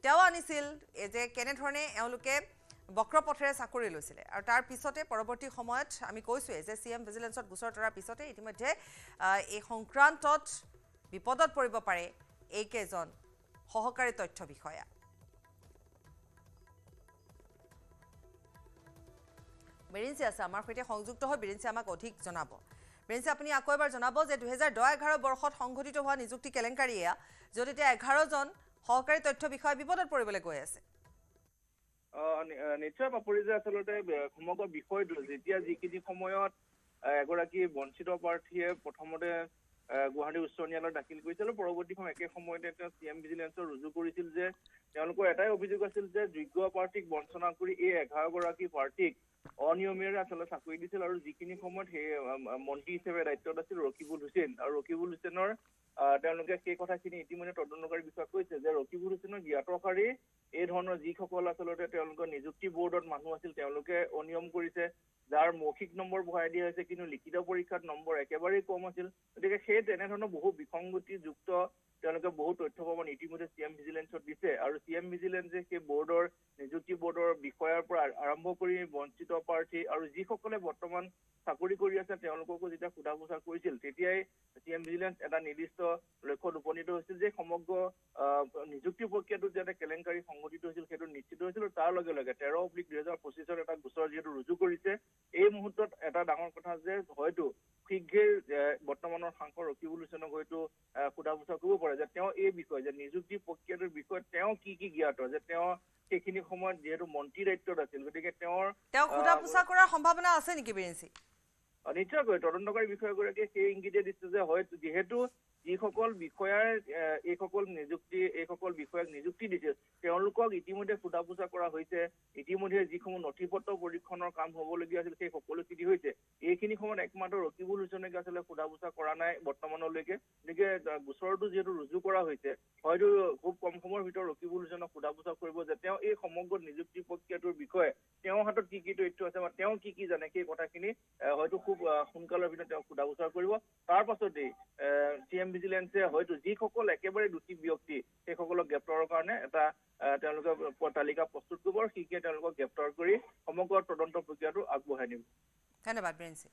তেওঁ আনিছিল যে কেনেধৰণে এওঁলোকে বক্ৰপথেৰে চাকৰি লৈছিলে আৰু তাৰ পিছতে পৰৱৰ্তী সময়ত আমি কৈছোৱে যে চিএম ভিজিলেন্সত গোচৰ তৰাৰ পিছতে ইতিমধ্যে এই সংক্ৰান্তত বিপদত পৰিব পাৰে এইকেইজন সহকাৰী তথ্য বিষয়া। বিৰিঞ্চি আছে আমাৰ সৈতে সংযুক্ত হৈ, বিৰিঞ্চি আমাক অধিক জনাব। বিৰিঞ্চি, আপুনি আকৌ এবাৰ জনাব যে 2010-11 বৰ্ষত সংঘটিত হোৱা নিযুক্তি কেলেংকাৰী এয়া, য'ত এতিয়া 11জন সহকাৰী তথ্য বিষয়া বিপদত পৰিবলৈ গৈ আছে। নিশ্চয় পাপৰি, যে আচলতে সমগ্ৰ বিষয়টো যেতিয়া যিখিনি সময়ত এগৰাকী বঞ্চিত প্ৰাৰ্থীয়ে প্ৰথমতে গুৱাহাটী উচ্চ ন্যায়ালয়ত দাখিল কৰিছিল আৰু পৰৱৰ্তী সময় একে সময়তে তেওঁ চিএম ভিজিলেন্সৰ ৰুজু কৰিছিল যে তেওঁলোকৰ এটাই অভিযোগ আছিল যে যোগ্য প্ৰাৰ্থীক বঞ্চনা কৰি এই 11 গৰাকী প্ৰাৰ্থীক অনিয়মেৰে আচলতে চাকৰি দিছিল আৰু যিখিনি সময়ত সেই মন্ত্ৰী হিচাপে দায়িত্বত আছিল ৰকিবুল হুছেইন, আৰু ৰকিবুল হুছেইনৰ তেওঁলোকে সেই কথাখিনি ইতিমধ্যে তদন্তকাৰী বিষয়াক কৈছে যে ৰকিবুল হুছেইনৰ জ্ঞাতসাৰী এই ধৰণৰ যিসকল আচলতে তেওঁলোকৰ নিযুক্তি বৰ্ডত মানুহ আছিল তেওঁলোকে অনিয়ম কৰিছে, যাৰ মৌখিক নম্বৰ বঢ়াই দিয়া হৈছে কিন্তু লিখিত পৰীক্ষাত নম্বৰ একেবাৰেই কম আছিল। গতিকে সেই তেনেধৰণৰ বহু বিসংগতিযুক্ত তেওঁলোকে বহু তথ্য প্ৰমাণ ইতিমধ্যে চিএম ভিজিলেন্সত দিছে আৰু চিএম ভিজিলেন্সে সেই বৰ্ডৰ নিযুক্তি বৰ্ডৰ বিষয়াৰ পৰা আৰম্ভ কৰি বঞ্চিত প্ৰাৰ্থী আৰু যিসকলে বৰ্তমান চাকৰি কৰি আছে তেওঁলোককো যেতিয়া সোধা পোছা কৰিছিল তেতিয়াই চিএম ভিজিলেন্স এটা নিৰ্দিষ্ট লক্ষ্যত উপনীত হৈছিল যে সমগ্ৰ নিযুক্তি প্ৰক্ৰিয়াটোত যাতে কেলেংকাৰী সংঘটিত হৈছিল সেইটো নিশ্চিত হৈছিল। তাৰ লগে লগে 13/2025 এটা গোচৰ যিহেতু ৰুজু কৰিছে, এই মুহূৰ্তত এটা ডাঙৰ কথা যে হয়তো শীঘ্ৰেই বৰ্তমানৰ সাংসদ ৰকিবুল হুছেইনক হয়তো সোধা পোছা কৰিব পাৰে যে তেওঁ এই বিষয়ে যে নিযুক্তি প্ৰক্ৰিয়াটোৰ বিষয়ে তেওঁ কি জ্ঞাত, যে তেওঁ সেইখিনি সময়ত যিহেতু মন্ত্ৰী দায়িত্বত আছিল, গতিকে তেওঁ সোধা পোছা কৰাৰ সম্ভাৱনা আছে নেকি বিৰিঞ্চি? নিশ্চয়কৈ তদন্তকাৰী বিষয়াগৰাকীয়ে সেই ইংগিতে দিছে যে হয়তো যিহেতু যিসকল বিষয়াৰ এইসকল বিষয়াক নিযুক্তি দিছে তেওঁলোকক ইতিমধ্যে সোধা পোছা কৰা হৈছে, ইতিমধ্যে যিসমূহ নথিপত্ৰ পৰীক্ষণৰ কাম হ'বলগীয়া আছিল সেই সকলোখিনি হৈছে। এইখিনি সময়ত একমাত্ৰ ৰকিবুল হুছেইনকে আচলতে সোধা পোছা কৰা নাই বৰ্তমানলৈকে। গতিকে গোচৰটো যিহেতু ৰুজু কৰা হৈছে হয়তো খুব কম সময়ৰ ভিতৰত ৰকিবুল হুছেইনক সোধা পোছা কৰিব যে তেওঁ এই সমগ্ৰ নিযুক্তি প্ৰক্ৰিয়াটোৰ বিষয়ে তেওঁৰ হাতত কি তথ্য আছে বা তেওঁ কি জানে সেই কথাখিনি হয়তো খুব সোনকালৰ ভিতৰত তেওঁ সোধা পোছা কৰিব। তাৰ পাছতেই চিএম ভিজিলেন্সে হয়তো যিসকল একেবাৰে দোষী ব্যক্তি সেইসকলক গ্ৰেপ্তাৰৰ কাৰণে এটা তেওঁলোকে তালিকা প্ৰস্তুত কৰিব আৰু সেইকে তেওঁলোকক গ্ৰেপ্তাৰ কৰি সমগ্ৰ তদন্ত প্ৰক্ৰিয়াটো আগবঢ়াই নিব। ধন্যবাদ বিৰিঞ্চি।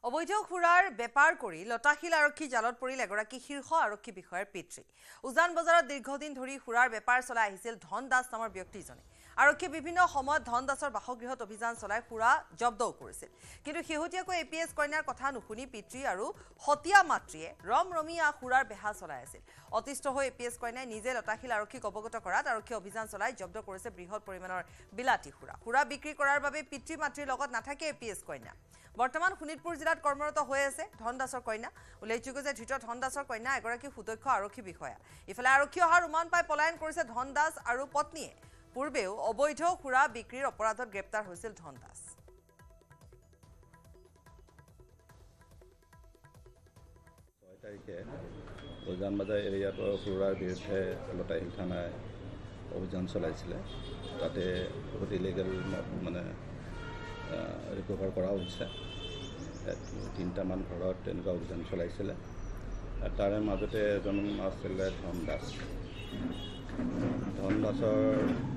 অবৈধ সুৰাৰ বেপাৰ কৰি লতাশিল আৰক্ষী জালত পৰিল এগৰাকী শীৰ্ষ আৰক্ষী বিষয়াৰ পিতৃ উজান বজাৰত দীৰ্ঘদিন ধৰি সুৰাৰ বেপাৰ চলাই আহিছিল ধন দাস নামৰ ব্যক্তিজনে আৰক্ষী বিভিন্ন সময়ত ধন দাসৰ বাসগৃহত অভিযান চলাই সুৰা জব্দও কৰিছিল কিন্তু শেহতীয়াকৈ এপিএছ কন্যাৰ কথা নুশুনি পিতৃ আৰু হতিয়া মাতৃয়ে ৰমৰমীয়া সুৰাৰ বেহা চলাই আছিল অতিষ্ঠ হৈ এপিএছ কন্যাই নিজে লতাশিল আৰক্ষীক অৱগত কৰাত আৰক্ষী অভিযান চলাই জব্দ কৰিছে বৃহৎ পৰিমাণৰ বিলাতী সুৰা বিক্ৰী কৰাৰ বাবে পিতৃ মাতৃৰ লগত নাথাকে এপিএছ কন্যা বৰ্তমান শোণিতপুৰ জিলাত কৰ্মৰত হৈ আছে ধন দাসৰ কন্যা উল্লেখযোগ্য যে ধৃত ধন দাসৰ কন্যা এগৰাকী সুদক্ষ আৰক্ষী বিষয়া ইফালে আৰক্ষী অহাৰ উমান পাই পলায়ন কৰিছে ধন দাস আৰু পত্নীয়ে পূৰ্বেও অবৈধ সুৰা বিক্ৰীৰ অপৰাধত গ্ৰেপ্তাৰ হৈছিল ধন দাস তাৰিখে উজান বজাৰ এৰিয়াত সুৰাৰ বিৰুদ্ধে লতাশিল থানায় অভিযান চলাইছিলে তাতে বহুত ইলিগেল মানে ৰিকভাৰ কৰা হৈছে 3টামান ঘৰত তেনেকুৱা অভিযান চলাইছিলে তাৰে মাজতে এজন আছিলে ধন দাসৰ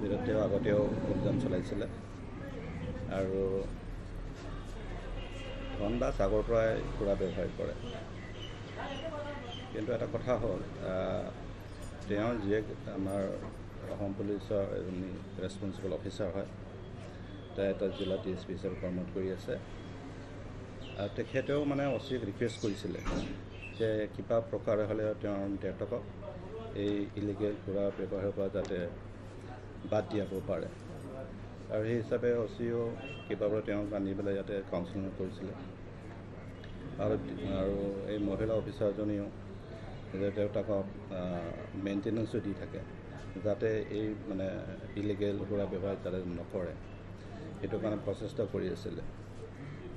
বিৰুদ্ধেও আগতেও অভিযান চলাইছিলে আৰু ধন দাস আগৰ পৰাই সুৰা ব্যৱহাৰ কৰে কিন্তু এটা কথা হ'ল তেওঁ যিয়ে আমাৰ অসম পুলিচৰ এজনী ৰেছপনচিবল অফিচাৰ হয় এটা জিলা DSP হিচাপে কৰ্মৰত কৰি আছে আৰু তেখেতেও মানে অচিক ৰিকুৱেষ্ট কৰিছিলে যে কিবা প্ৰকাৰে হ'লে তেওঁৰ দেউতাকক এই ইলিগেল সুৰা ব্যৱহাৰৰ পৰা যাতে বাদ দিয়াব পাৰে আৰু সেই হিচাপে অচিও কিবাবোৰ তেওঁক আনি পেলাই ইয়াতে কাউন্সেলিং কৰিছিলে আৰু এই মহিলা অফিচাৰজনীও দেউতাকক মেইনটেনেন্সো দি থাকে যাতে এই মানে ইলিগেল সুৰা ব্যৱহাৰ যাতে নকৰে সেইটো কাৰণে প্ৰচেষ্টা কৰি আছিলে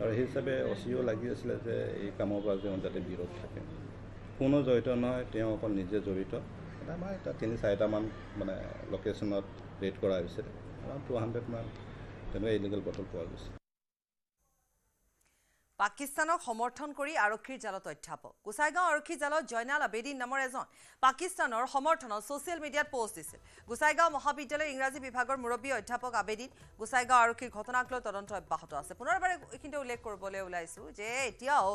আৰু সেই হিচাপে অচিও লাগি আছিলে যে এই কামৰ পৰা যেন যাতে বিৰত থাকে কোনো জড়িত নহয় তেওঁ অকল নিজে জড়িত আমাৰ এটা 3-4টামান মানে লোকেশ্যনত ৰেড কৰা হৈছে 200মান তেনেকুৱা ইলিগেল বটল পোৱা গৈছে পাকিস্তানক সমৰ্থন কৰি আৰক্ষীৰ জালত অধ্যাপক গোসাইগাঁও আৰক্ষী জালত জয়নাল আবেদিন নামৰ এজন পাকিস্তানৰ সমৰ্থনত ছ'চিয়েল মিডিয়াত পোষ্ট দিছিল গোসাইগাঁও মহাবিদ্যালয়ৰ ইংৰাজী বিভাগৰ মুৰব্বী অধ্যাপক আবেদিন গোসাইগাঁও আৰক্ষীৰ ঘটনাক লৈ তদন্ত অব্যাহত আছে পুনৰবাৰ এইখিনিতে উল্লেখ কৰিবলৈ ওলাইছোঁ যে এতিয়াও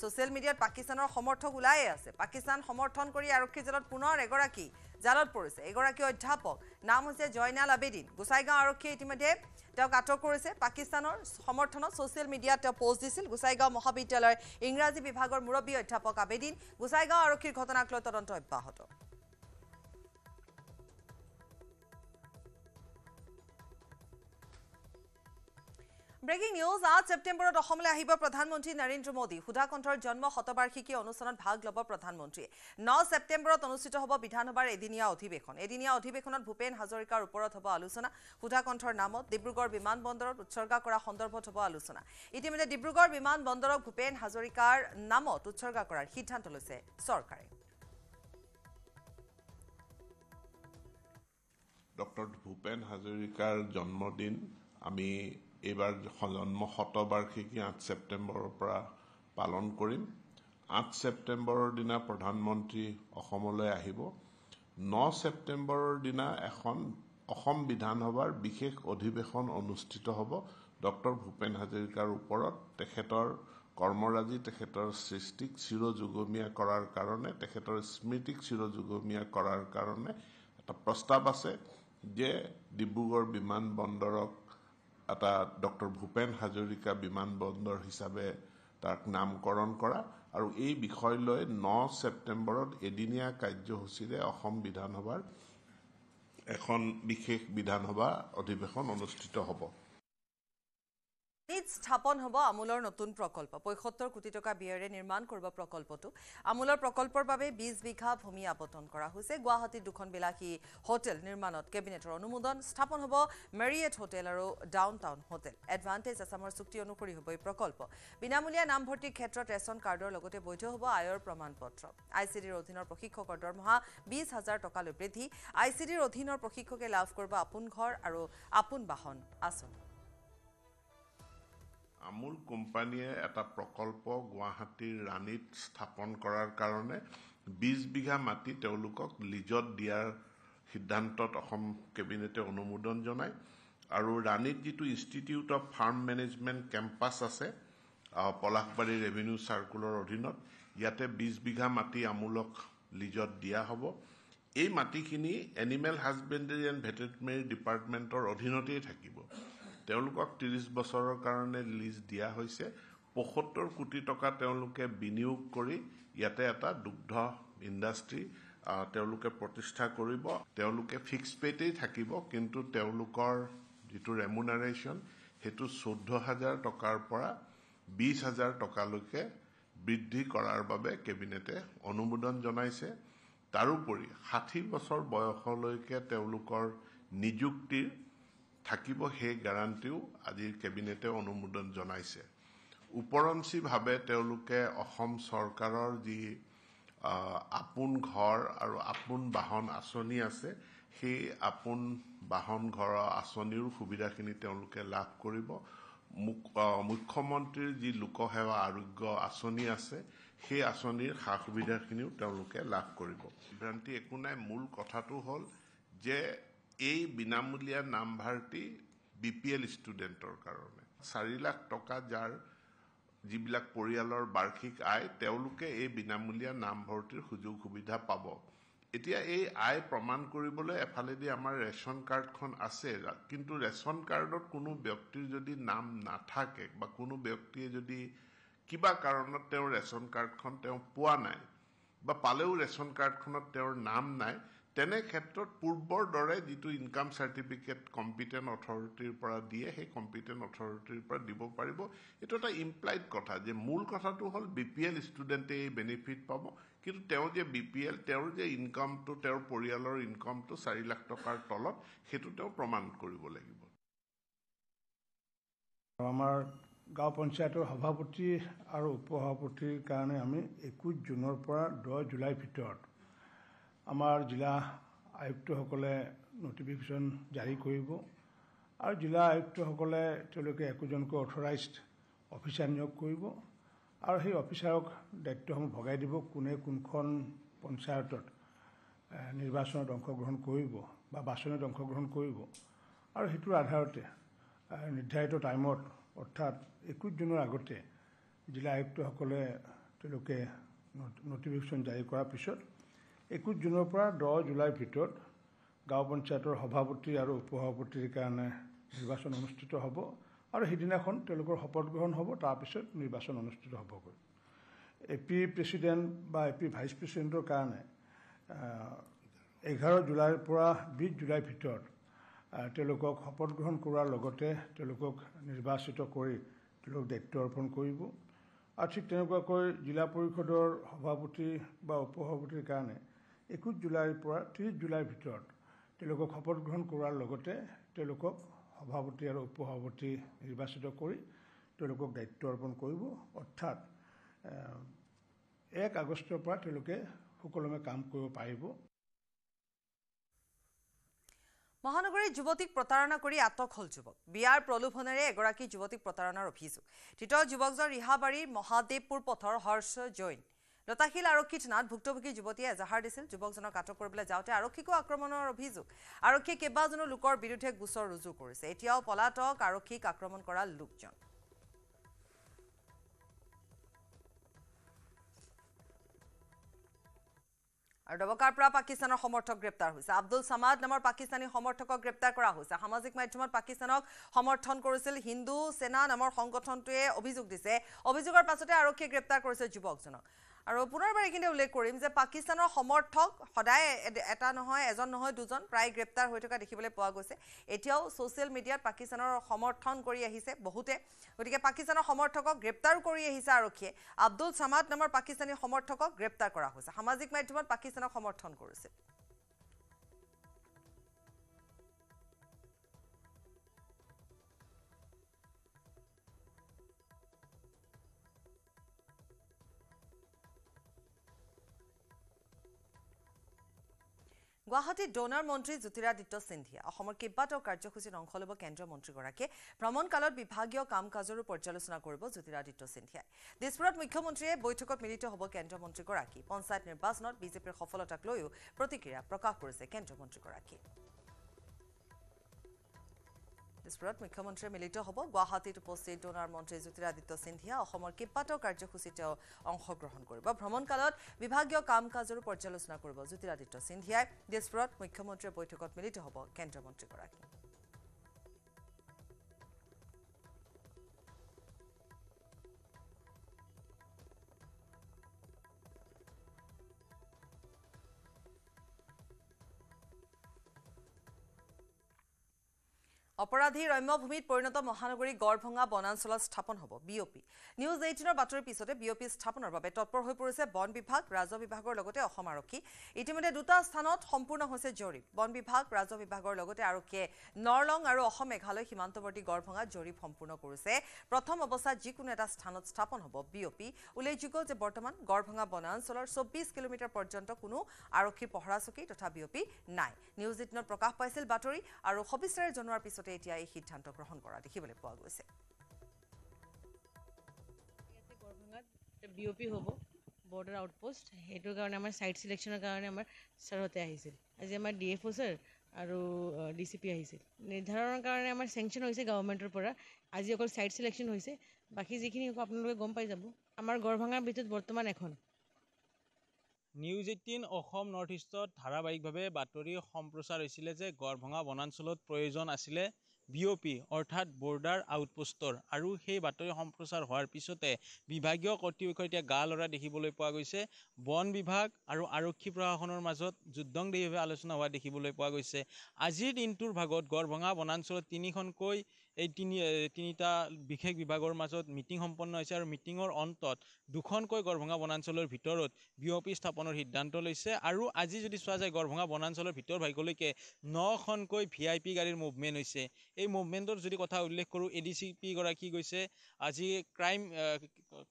ছ'চিয়েল মিডিয়াত পাকিস্তানৰ সমৰ্থক ওলাইয়ে আছে পাকিস্তান সমৰ্থন কৰি আৰক্ষীৰ জালত পুনৰ এগৰাকী জালত পৰিছে এগৰাকী অধ্যাপক নাম হৈছে জয়নাল আবেদিন গোসাইগাঁও আৰক্ষীয়ে ইতিমধ্যে তেওঁক আটক কৰিছে পাকিস্তানৰ সমৰ্থনত ছ'চিয়েল মিডিয়াত তেওঁ পোষ্ট দিছিল গোসাইগাঁও মহাবিদ্যালয়ৰ ইংৰাজী বিভাগৰ মুৰব্বী অধ্যাপক আবেদিন গোসাইগাঁও আৰক্ষীৰ ঘটনাক লৈ তদন্ত অব্যাহত ব্ৰেকিং নিউজ 8 ছেপ্টেম্বৰত অসমলৈ আহিব প্ৰধানমন্ত্ৰী নৰেন্দ্ৰ মোদী সুধাকণ্ঠৰ জন্ম শতবাৰ্ষিকী অনুষ্ঠানত ভাগ ল'ব প্ৰধানমন্ত্ৰীয়ে 9 ছেপ্টেম্বৰত অনুষ্ঠিত হ'ব বিধানসভাৰ এদিনীয়া অধিৱেশনত ভূপেন হাজৰিকাৰ ওপৰত হ'ব আলোচনা সুধাকণ্ঠৰ নামত ডিব্ৰুগড় বিমানবন্দৰত উৎসৰ্গা কৰা সন্দৰ্ভত হ'ব আলোচনা ইতিমধ্যে ডিব্ৰুগড় বিমানবন্দৰক ভূপেন হাজৰিকাৰ নামত উৎসৰ্গা কৰাৰ সিদ্ধান্ত লৈছে চৰকাৰে ডক্টৰ ভূপেন হাজৰিকাৰ জন্মদিন আমি এইবাৰ জন্ম শতবাৰ্ষিকী 8 ছেপ্টেম্বৰৰ পৰা পালন কৰিম 8 ছেপ্টেম্বৰৰ দিনা প্ৰধানমন্ত্ৰী অসমলৈ আহিব 9 ছেপ্টেম্বৰৰ দিনা এখন অসম বিধানসভাৰ বিশেষ অধিৱেশন অনুষ্ঠিত হ'ব ডক্টৰ ভূপেন হাজৰিকাৰ ওপৰত তেখেতৰ কৰ্মৰাজি তেখেতৰ সৃষ্টিক চিৰযুগমীয়া কৰাৰ কাৰণে তেখেতৰ স্মৃতিক চিৰযুগমীয়া কৰাৰ কাৰণে এটা প্ৰস্তাৱ আছে যে ডিব্ৰুগড় বিমানবন্দৰক এটা ডক্টৰ ভূপেন হাজৰিকা বিমানবন্দৰ হিচাপে তাক নামকৰণ কৰা আৰু এই বিষয় লৈ 9 ছেপ্টেম্বৰত এদিনীয়া কাৰ্যসূচীৰে অসম বিধানসভাৰ এখন বিশেষ বিধানসভা অধিৱেশন অনুষ্ঠিত হ'ব স্থাপন হ'ব আমুলৰ নতুন প্ৰকল্প ৭৫ কোটি টকা ব্যয়েৰে নিৰ্মাণ কৰিব প্ৰকল্পটো আমুলৰ প্ৰকল্পৰ বাবে 20 বিঘা ভূমি আবণ্টন কৰা হৈছে গুৱাহাটীত দুখন বিলাসী হোটেল নিৰ্মাণত কেবিনেটৰ অনুমোদন স্থাপন হ'ব মেৰিয়েট হোটেল আৰু ডাউনটাউন হোটেল এডভান্টেজ আছামৰ চুক্তি অনুসৰি হ'ব এই প্ৰকল্প বিনামূলীয়া নামভৰ্তিৰ ক্ষেত্ৰত ৰেচন কাৰ্ডৰ লগতে বৈধ হ'ব আয়ৰ প্ৰমাণপত্ৰ আইচিডিৰ অধীনৰ প্ৰশিক্ষকৰ দৰমহা 20,000 টকালৈ বৃদ্ধি আইচিডিৰ অধীনৰ প্ৰশিক্ষকে লাভ কৰিব আপোন ঘৰ আৰু আপোন বাহন আঁচনি আমুল কোম্পানীয়ে এটা প্ৰকল্প গুৱাহাটীৰ ৰাণীত স্থাপন কৰাৰ কাৰণে 20 বিঘা মাটি তেওঁলোকক লিজত দিয়াৰ সিদ্ধান্তত অসম কেবিনেটে অনুমোদন জনায় আৰু ৰাণীত যিটো institute of farm management campus আছে পলাশবাৰী ৰেভিনিউ চাৰ্কুলৰ অধীনত ইয়াতে 20 বিঘা মাটি আমূলক লিজত দিয়া হ'ব। এই মাটিখিনি এনিমেল হাজবেণ্ডাৰী এণ্ড ভেটেৰিনেৰী ডিপাৰ্টমেণ্টৰ অধীনতেই থাকিব। তেওঁলোকক 30 বছৰৰ কাৰণে লিজ দিয়া হৈছে। 75 কোটি টকা তেওঁলোকে বিনিয়োগ কৰি ইয়াতে এটা দুগ্ধ ইণ্ডাষ্ট্ৰী তেওঁলোকে প্ৰতিষ্ঠা কৰিব। তেওঁলোকে ফিক্স পেতেই থাকিব, কিন্তু তেওঁলোকৰ যিটো ৰেমুনাৰেশ্যন সেইটো 14,000 টকাৰ পৰা 20,000 টকালৈকে বৃদ্ধি কৰাৰ বাবে কেবিনেটে অনুমোদন জনাইছে। তাৰোপৰি 60 বছৰ বয়সলৈকে তেওঁলোকৰ নিযুক্তিৰ থাকিব, সেই গেৰাণ্টিও আজি কেবিনেটে অনুমোদন জনাইছে। উপৰঞ্চীভাৱে তেওঁলোকে অসম চৰকাৰৰ যি আপোন ঘৰ আৰু আপোন বাহন আঁচনি আছে, সেই আপোন বাহন ঘৰৰ আঁচনিৰ সুবিধাখিনি তেওঁলোকে লাভ কৰিব। মুখ্যমন্ত্ৰীৰ যি লোকসেৱা আৰোগ্য আঁচনি আছে, সেই আঁচনিৰ সা সুবিধাখিনিও তেওঁলোকে লাভ কৰিব। বিভ্ৰান্তি একো নাই। মূল কথাটো হ'ল যে এই বিনামূলীয়া নামভৰ্তি BPL ষ্টুডেণ্টৰ কাৰণে 4 লাখ টকা যাৰ যিবিলাক পৰিয়ালৰ বাৰ্ষিক আয়, তেওঁলোকে এই বিনামূলীয়া নামভৰ্তিৰ সুযোগ সুবিধা পাব। এতিয়া এই আয় প্ৰমাণ কৰিবলৈ এফালেদি আমাৰ ৰেচন কাৰ্ডখন আছে, কিন্তু ৰেচন কাৰ্ডত কোনো ব্যক্তিৰ যদি নাম নাথাকে বা কোনো ব্যক্তিয়ে যদি কিবা কাৰণত তেওঁৰ ৰেচন কাৰ্ডখন তেওঁ পোৱা নাই বা পালেও ৰেচন কাৰ্ডখনত তেওঁৰ নাম নাই, তেনে ক্ষেত্ৰত পূৰ্বৰ দৰে যিটো ইনকাম চাৰ্টিফিকেট কম্পিটেণ্ট অথৰিটিৰ পৰা দিয়ে, সেই কম্পিটেণ্ট অথৰিটিৰ পৰা দিব পাৰিব। এইটো এটা ইমপ্লাইড কথা যে মূল কথাটো হ'ল BPL ষ্টুডেণ্টে এই বেনিফিট পাব, কিন্তু তেওঁ যে BPL, তেওঁৰ যে ইনকামটো, তেওঁৰ পৰিয়ালৰ ইনকামটো 4 লাখ টকাৰ তলত, সেইটো তেওঁ প্ৰমাণ কৰিব লাগিব। আমাৰ গাঁও পঞ্চায়তৰ সভাপতি আৰু উপসভাপতিৰ কাৰণে আমি 21 জুনৰ পৰা 10 জুলাইৰ ভিতৰত আমাৰ জিলা আয়ুক্তসকলে নটিফিকেশ্যন জাৰি কৰিব আৰু জিলা আয়ুক্তসকলে তেওঁলোকে একোজনকৈ অথৰাইজড অফিচাৰ নিয়োগ কৰিব আৰু সেই অফিচাৰক দায়িত্বসমূহ ভগাই দিব, কোনে কোনখন পঞ্চায়তত নিৰ্বাচনত অংশগ্ৰহণ কৰিব বা বাছনিত অংশগ্ৰহণ কৰিব আৰু সেইটোৰ আধাৰতে নিৰ্ধাৰিত টাইমত অৰ্থাৎ 21 জুনৰ আগতে জিলা আয়ুক্তসকলে তেওঁলোকে নটিফিকেশ্যন জাৰি কৰাৰ পিছত 21 জুনৰ পৰা 10 জুলাইৰ ভিতৰত গাঁও পঞ্চায়তৰ সভাপতি আৰু উপসভাপতিৰ কাৰণে নিৰ্বাচন অনুষ্ঠিত হ'ব আৰু সেইদিনাখন তেওঁলোকৰ শপত গ্ৰহণ হ'ব। তাৰপিছত নিৰ্বাচন অনুষ্ঠিত হ'বগৈ। AP প্ৰেচিডেণ্ট বা AP ভাইচ প্ৰেচিডেণ্টৰ কাৰণে 11 জুলাইৰ পৰা 20 জুলাইৰ ভিতৰত তেওঁলোকক শপত গ্ৰহণ কৰাৰ লগতে তেওঁলোকক নিৰ্বাচিত কৰি তেওঁলোকক দায়িত্ব অৰ্পণ কৰিব আৰু ঠিক তেনেকুৱাকৈ জিলা পৰিষদৰ সভাপতি বা উপসভাপতিৰ কাৰণে 21 জুলাইৰ পৰা 30 জুলাইৰ ভিতৰত তেওঁলোকক শপত গ্ৰহণ কৰাৰ লগতে তেওঁলোকক সভাপতি আৰু উপসভাপতি নিৰ্বাচিত কৰি তেওঁলোকক দায়িত্ব অৰ্পণ কৰিব। অৰ্থাৎ 1 আগষ্টৰ পৰা তেওঁলোকে সুকলমে কাম কৰিব পাৰিব। মহানগৰীৰ যুৱতীক প্ৰতাৰণা কৰি আটক হল যুৱক। বিয়াৰ প্ৰলোভনেৰে এগৰাকী যুৱতীক প্ৰতাৰণাৰ অভিযোগ। ধৃত যুৱকজন ৰিহাবাৰীৰ মহাদেৱপুৰ পথৰ হৰ্ষ জৈন। লতাশিল আৰক্ষী থানাত ভুক্তভোগী যুৱতীয়ে এজাহাৰ দিছিল। যুৱকজনক আটক কৰিবলৈ যাওঁতে আৰক্ষীকো আক্ৰমণৰ অভিযোগ। আৰক্ষীয়ে কেইবাজনো লোকৰ বিৰুদ্ধে গোচৰ ৰুজু কৰিছে। এতিয়াও পলাতক আৰক্ষীক আক্ৰমণ কৰা লোকজন। আৰু ডবকাৰ পৰা পাকিস্তানৰ সমৰ্থক গ্ৰেপ্তাৰ হৈছে। আব্দুল সামাদ নামৰ পাকিস্তানী সমৰ্থকক গ্ৰেপ্তাৰ কৰা হৈছে। সামাজিক মাধ্যমত পাকিস্তানক সমৰ্থন কৰিছিল হিন্দু সেনা নামৰ সংগঠনটোৱে অভিযোগ দিছে। অভিযোগৰ পাছতে আৰক্ষীয়ে গ্ৰেপ্তাৰ কৰিছে যুৱকজনক। আৰু পুনৰবাৰ এইখিনি উল্লেখ কৰিম যে পাকিস্তানৰ সমৰ্থক সদায় এটা নহয়, এজন নহয়, দুজন প্ৰায় গ্ৰেপ্তাৰ হৈ থকা দেখিবলৈ পোৱা গৈছে। এতিয়াও ছ'চিয়েল মিডিয়াত পাকিস্তানৰ সমৰ্থন কৰি আহিছে বহুতে। গতিকে পাকিস্তানৰ সমৰ্থকক গ্ৰেপ্তাৰ কৰি আহিছে আৰক্ষীয়ে। আব্দুল সামাদ নামৰ পাকিস্তানী সমৰ্থকক গ্ৰেপ্তাৰ কৰা হৈছে। সামাজিক মাধ্যমত পাকিস্তানক সমৰ্থন কৰিছিল। গুৱাহাটীত ডোনাৰ মন্ত্ৰী জ্যোতিৰাদিত্য সিন্ধিয়া অসমৰ কেইবাটাও কাৰ্যসূচীত অংশ ল'ব কেন্দ্ৰীয় মন্ত্ৰীগৰাকীয়ে। ভ্ৰমণকালত বিভাগীয় কাম কাজৰো পৰ্যালোচনা কৰিব জ্যোতিৰাদিত্য সিন্ধিয়াই। দিছপুৰত মুখ্যমন্ত্ৰীয়ে বৈঠকত মিলিত হ'ব কেন্দ্ৰীয় মন্ত্ৰীগৰাকী। পঞ্চায়ত নিৰ্বাচনত বিজেপিৰ সফলতাক লৈও প্ৰতিক্ৰিয়া প্ৰকাশ কৰিছে কেন্দ্ৰীয় মন্ত্ৰীগৰাকীয়ে। দিছপুৰত মুখ্যমন্ত্ৰীয়ে মিলিত হ'ব গুৱাহাটীত উপস্থিত ডোনাৰ মন্ত্ৰী জ্যোতিৰাদিত্য সিন্ধিয়া অসমৰ কেইবাটাও কাৰ্যসূচীত তেওঁ অংশগ্ৰহণ কৰিব ভ্ৰমণকালত বিভাগীয় কাম কাজৰো পৰ্যালোচনা কৰিব জ্যোতিৰাদিত্য সিন্ধিয়াই দিছপুৰত মুখ্যমন্ত্ৰীৰ বৈঠকত মিলিত হ'ব কেন্দ্ৰীয় মন্ত্ৰীগৰাকী অপৰাধী ৰম্যভূমিত পৰিণত মহানগৰী গড়ভঙা বনাঞ্চলত স্থাপন হ'ব বিঅপি নিউজ 18ৰ বাতৰিৰ পিছতে বিঅপি স্থাপনৰ বাবে তৎপৰ হৈ পৰিছে বন বিভাগ ৰাজহ বিভাগৰ লগতে অসম আৰক্ষী ইতিমধ্যে দুটা স্থানত সম্পূৰ্ণ হৈছে জৰীপ বন বিভাগ ৰাজহ বিভাগৰ লগতে আৰক্ষীয়ে নৰলং আৰু অসম মেঘালয় সীমান্তৱৰ্তী গড়ভঙাত জৰীপ সম্পূৰ্ণ কৰিছে প্ৰথম অৱস্থাত যিকোনো এটা স্থানত স্থাপন হ'ব বিঅপি উল্লেখযোগ্য যে বৰ্তমান গড়ভঙা বনাঞ্চলৰ 24 কিলোমিটাৰ পৰ্যন্ত কোনো আৰক্ষীৰ পহৰা চকী তথা বিঅপি নাই নিউজ 18ত প্ৰকাশ পাইছিল বাতৰি আৰু সবিস্তাৰে জনোৱাৰ পিছত এতিয়া এই সিদ্ধান্ত গ্ৰহণ কৰা দেখিবলৈ পোৱা গৈছে বিঅপি হ'ব বৰ্ডাৰ আউটপোষ্ট সেইটো কাৰণে আমাৰ সাইট সিলেকশনৰ কাৰণে আমাৰ সৰতে আহিছিল আজি আমাৰ ডিএফও স্যাৰ আৰু ডিসিপি আহিছিল নিৰ্ধাৰণৰ কাৰণে আমাৰ সেংচন হৈছে গভৰ্ণমেণ্টৰ পৰা আজি অকল সাইট সিলেকশন হৈছে বাকি যিখিনি আপোনালোকে গম পাই যাব আমাৰ গড়ভঙাৰ ভিতৰত বৰ্তমান এখন নিউজ 18 অসম নৰ্থ ইষ্টত ধাৰাবাহিকভাৱে বাতৰি সম্প্ৰচাৰ হৈছিলে যে গড়ভঙা বনাঞ্চলত প্ৰয়োজন আছিলে বিঅপি অৰ্থাৎ বৰ্ডাৰ আউটপোষ্টৰ আৰু সেই বাতৰি সম্প্ৰচাৰ হোৱাৰ পিছতে বিভাগীয় কৰ্তৃপক্ষ এতিয়া গা লৰা দেখিবলৈ পোৱা গৈছে বন বিভাগ আৰু আৰক্ষী প্ৰশাসনৰ মাজত যুদ্ধংদেহীভাৱে আলোচনা হোৱা দেখিবলৈ পোৱা গৈছে আজিৰ দিনটোৰ ভাগত গড়ভঙা বনাঞ্চলত তিনিখনকৈ এই তিনিটা বিশেষ বিভাগৰ মাজত মিটিং সম্পন্ন হৈছে আৰু মিটিঙৰ অন্তত দুখনকৈ গড়ভঙা বনাঞ্চলৰ ভিতৰত বিঅপি স্থাপনৰ সিদ্ধান্ত লৈছে আৰু আজি যদি চোৱা যায় গড়ভঙা বনাঞ্চলৰ ভিতৰ ভাগলৈকে 9খনকৈ ভিআইপি গাড়ীৰ মুভমেণ্ট হৈছে এই মুভমেণ্টৰ যদি কথা উল্লেখ কৰোঁ এডিচিপি গৰাকী গৈছে আজি ক্ৰাইম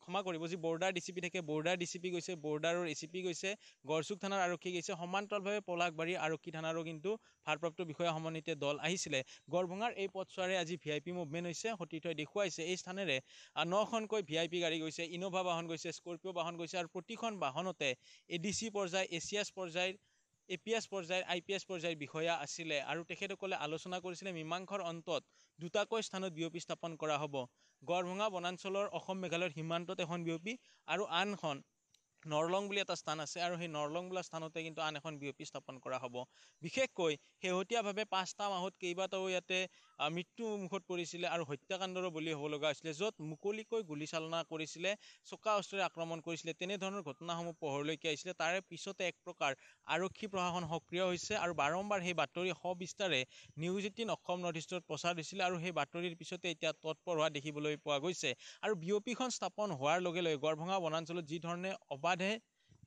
ক্ষমা কৰিব যি বৰ্ডাৰ ডিচিপি থাকে বৰ্ডাৰ ডিচিপি গৈছে বৰ্ডাৰৰ এচিপি গৈছে গড়চুক থানাৰ আৰক্ষী গৈছে সমান্তৰালভাৱে পলাশবাৰী আৰক্ষী থানাৰো কিন্তু ভাৰপ্ৰাপ্ত বিষয়া সমন্বিত দল আহিছিলে গড়ভঙাৰ এই পথছোৱাৰে আজি ভিআইপি মুভমেণ্ট হৈছে সতীৰ্থই দেখুৱাইছে এই স্থানেৰে 9খনকৈ ভিআইপি গাড়ী গৈছে ইনোভা বাহন গৈছে স্কৰপিঅ বাহন গৈছে আৰু প্ৰতিখন বাহনতে এডিচি পৰ্যায় এছিয়াছ পৰ্যায়ৰ এপিএছ পৰ্যায়ৰ আইপিএছ পৰ্যায়ৰ বিষয়া আছিলে আৰু তেখেতসকলে আলোচনা কৰিছিলে মীমাংসাৰ অন্তত দুটাকৈ স্থানত বিঅপি স্থাপন কৰা হ'ব গড়ভঙা বনাঞ্চলৰ অসম মেঘালয়ৰ সীমান্তত এখন বিঅপি আৰু আনখন নৰলং বুলি এটা স্থান আছে আৰু সেই নৰলং বোলা স্থানতে কিন্তু আন এখন বিঅপি স্থাপন কৰা হ'ব বিশেষকৈ শেহতীয়াভাৱে 5টা মাহত কেইবাটাও ইয়াতে মৃত্যু মুখত পৰিছিলে আৰু হত্যাকাণ্ডৰ বলি হ'ব লগা হৈছিলে য'ত মুকলিকৈ গুলীচালনা কৰিছিলে চোকা অস্ত্ৰেৰে আক্ৰমণ কৰিছিলে তেনেধৰণৰ ঘটনাসমূহ পোহৰলৈকে আহিছিলে তাৰে পিছতে এক প্ৰকাৰ আৰক্ষী প্ৰশাসন সক্ৰিয় হৈছে আৰু বাৰম্বাৰ সেই বাতৰি সবিস্তাৰে নিউজ 18 অসম নৰ্থ ইষ্টত প্ৰচাৰ হৈছিলে আৰু সেই বাতৰিৰ পিছতে এতিয়া তৎপৰ হোৱা দেখিবলৈ পোৱা গৈছে আৰু বিঅপিখন স্থাপন হোৱাৰ লগে লগে গড়ভঙা বনাঞ্চলত যি ধৰণে অবাধে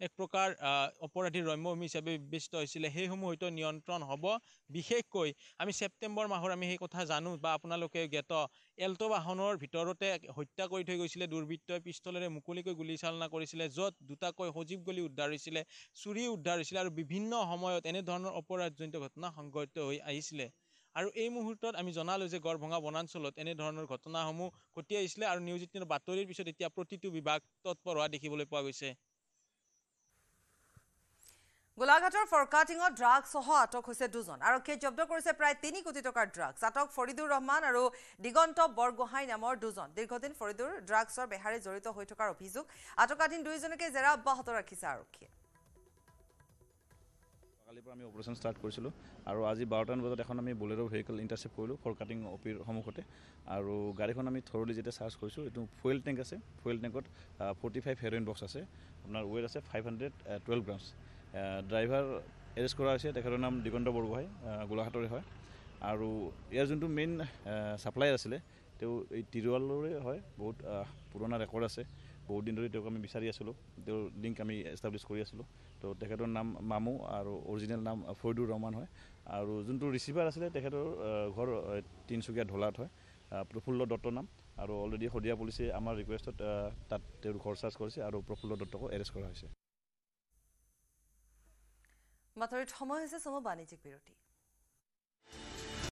এক প্ৰকাৰ অপৰাধী ৰম্যভূমি হিচাপে বিবেচিত হৈছিলে সেইসমূহ হয়তো নিয়ন্ত্ৰণ হ'ব বিশেষকৈ আমি ছেপ্টেম্বৰ মাহৰ আমি সেই কথা জানো বা আপোনালোকে জ্ঞাত এল্টো বাহনৰ ভিতৰতে হত্যা কৰি থৈ গৈছিলে দুৰ্বৃত্তই পিষ্টলেৰে মুকলিকৈ গুলীচালনা কৰিছিলে য'ত দুটাকৈ সজীৱ গুলী উদ্ধাৰ হৈছিলে চুৰি উদ্ধাৰ হৈছিলে আৰু বিভিন্ন সময়ত এনেধৰণৰ অপৰাধজনিত ঘটনা সংঘটিত হৈ আহিছিলে আৰু এই মুহূৰ্তত আমি জনালোঁ যে গড়ভঙা বনাঞ্চলত এনেধৰণৰ ঘটনাসমূহ ঘটি আহিছিলে আৰু নিউজ 18 বাতৰিৰ পিছত এতিয়া প্ৰতিটো বিভাগ তৎপৰ হোৱা দেখিবলৈ পোৱা গৈছে গোলাঘাটৰ ফৰকাটিঙত ড্ৰাগছ সহ আটক হৈছে দুজন আৰক্ষীয়ে জব্দ কৰিছে প্ৰায় 3 কোটি টকাৰ ড্ৰাগছ আটক ফৰিদুৰ ৰহমান আৰু দিগন্ত বৰগোহাঁই নামৰ দুজন দীৰ্ঘদিন ফৰিদুৰ ড্ৰাগছৰ বেহাৰে জড়িত হৈ থকাৰ অভিযোগ আটকাধীন দুইজনকে জেৰা অব্যাহত ৰাখিছে আৰক্ষীয়ে কালিৰ পৰা আমি অপাৰেশ্যন ষ্টাৰ্ট কৰিছিলোঁ আৰু আজি 12টামান বজাত এখন আমি বলেৰো ভেহিকল ইণ্টাৰচেপ্ট কৰিলোঁ ফৰকাটিং অপিৰ সন্মুখতে আৰু গাড়ীখন আমি থৰলি যেতিয়া চাৰ্চ কৰিছোঁ এইটো ফুয়েল টেংক আছে ফুয়েল টেংকত 45 হেৰইন বক্স আছে আপোনাৰ ৱেট আছে 512 গ্ৰামছ ড্ৰাইভাৰ এৰেষ্ট কৰা হৈছে তেখেতৰ নাম দিগন্ত বৰগোহাঁই গোলাঘাটৰে হয় আৰু ইয়াৰ যোনটো মেইন ছাপ্লাইৰ আছিলে তেওঁ এই তিৰুৱালৰে হয় বহুত পুৰণা ৰেকৰ্ড আছে বহুত দিন ধৰি তেওঁক আমি বিচাৰি আছিলোঁ তেওঁৰ লিংক আমি এষ্টাব্লিছ কৰি আছিলোঁ তো তেখেতৰ নাম মামু আৰু অৰিজিনেল নাম ফৰিদুৰ ৰহমান হয় আৰু যোনটো ৰিচিভাৰ আছিলে তেখেতৰ ঘৰ তিনিচুকীয়া ঢলাত হয় প্ৰফুল্ল দত্তৰ নাম আৰু অলৰেডি শদিয়া পুলিচে আমাৰ ৰিকুৱেষ্টত তাত তেওঁৰ ঘৰ চাৰ্চ কৰিছে আৰু প্ৰফুল্ল দত্তকো এৰেষ্ট কৰা হৈছে বাতৰিত সময় হৈছে চমু বাণিজ্যিক বিৰতি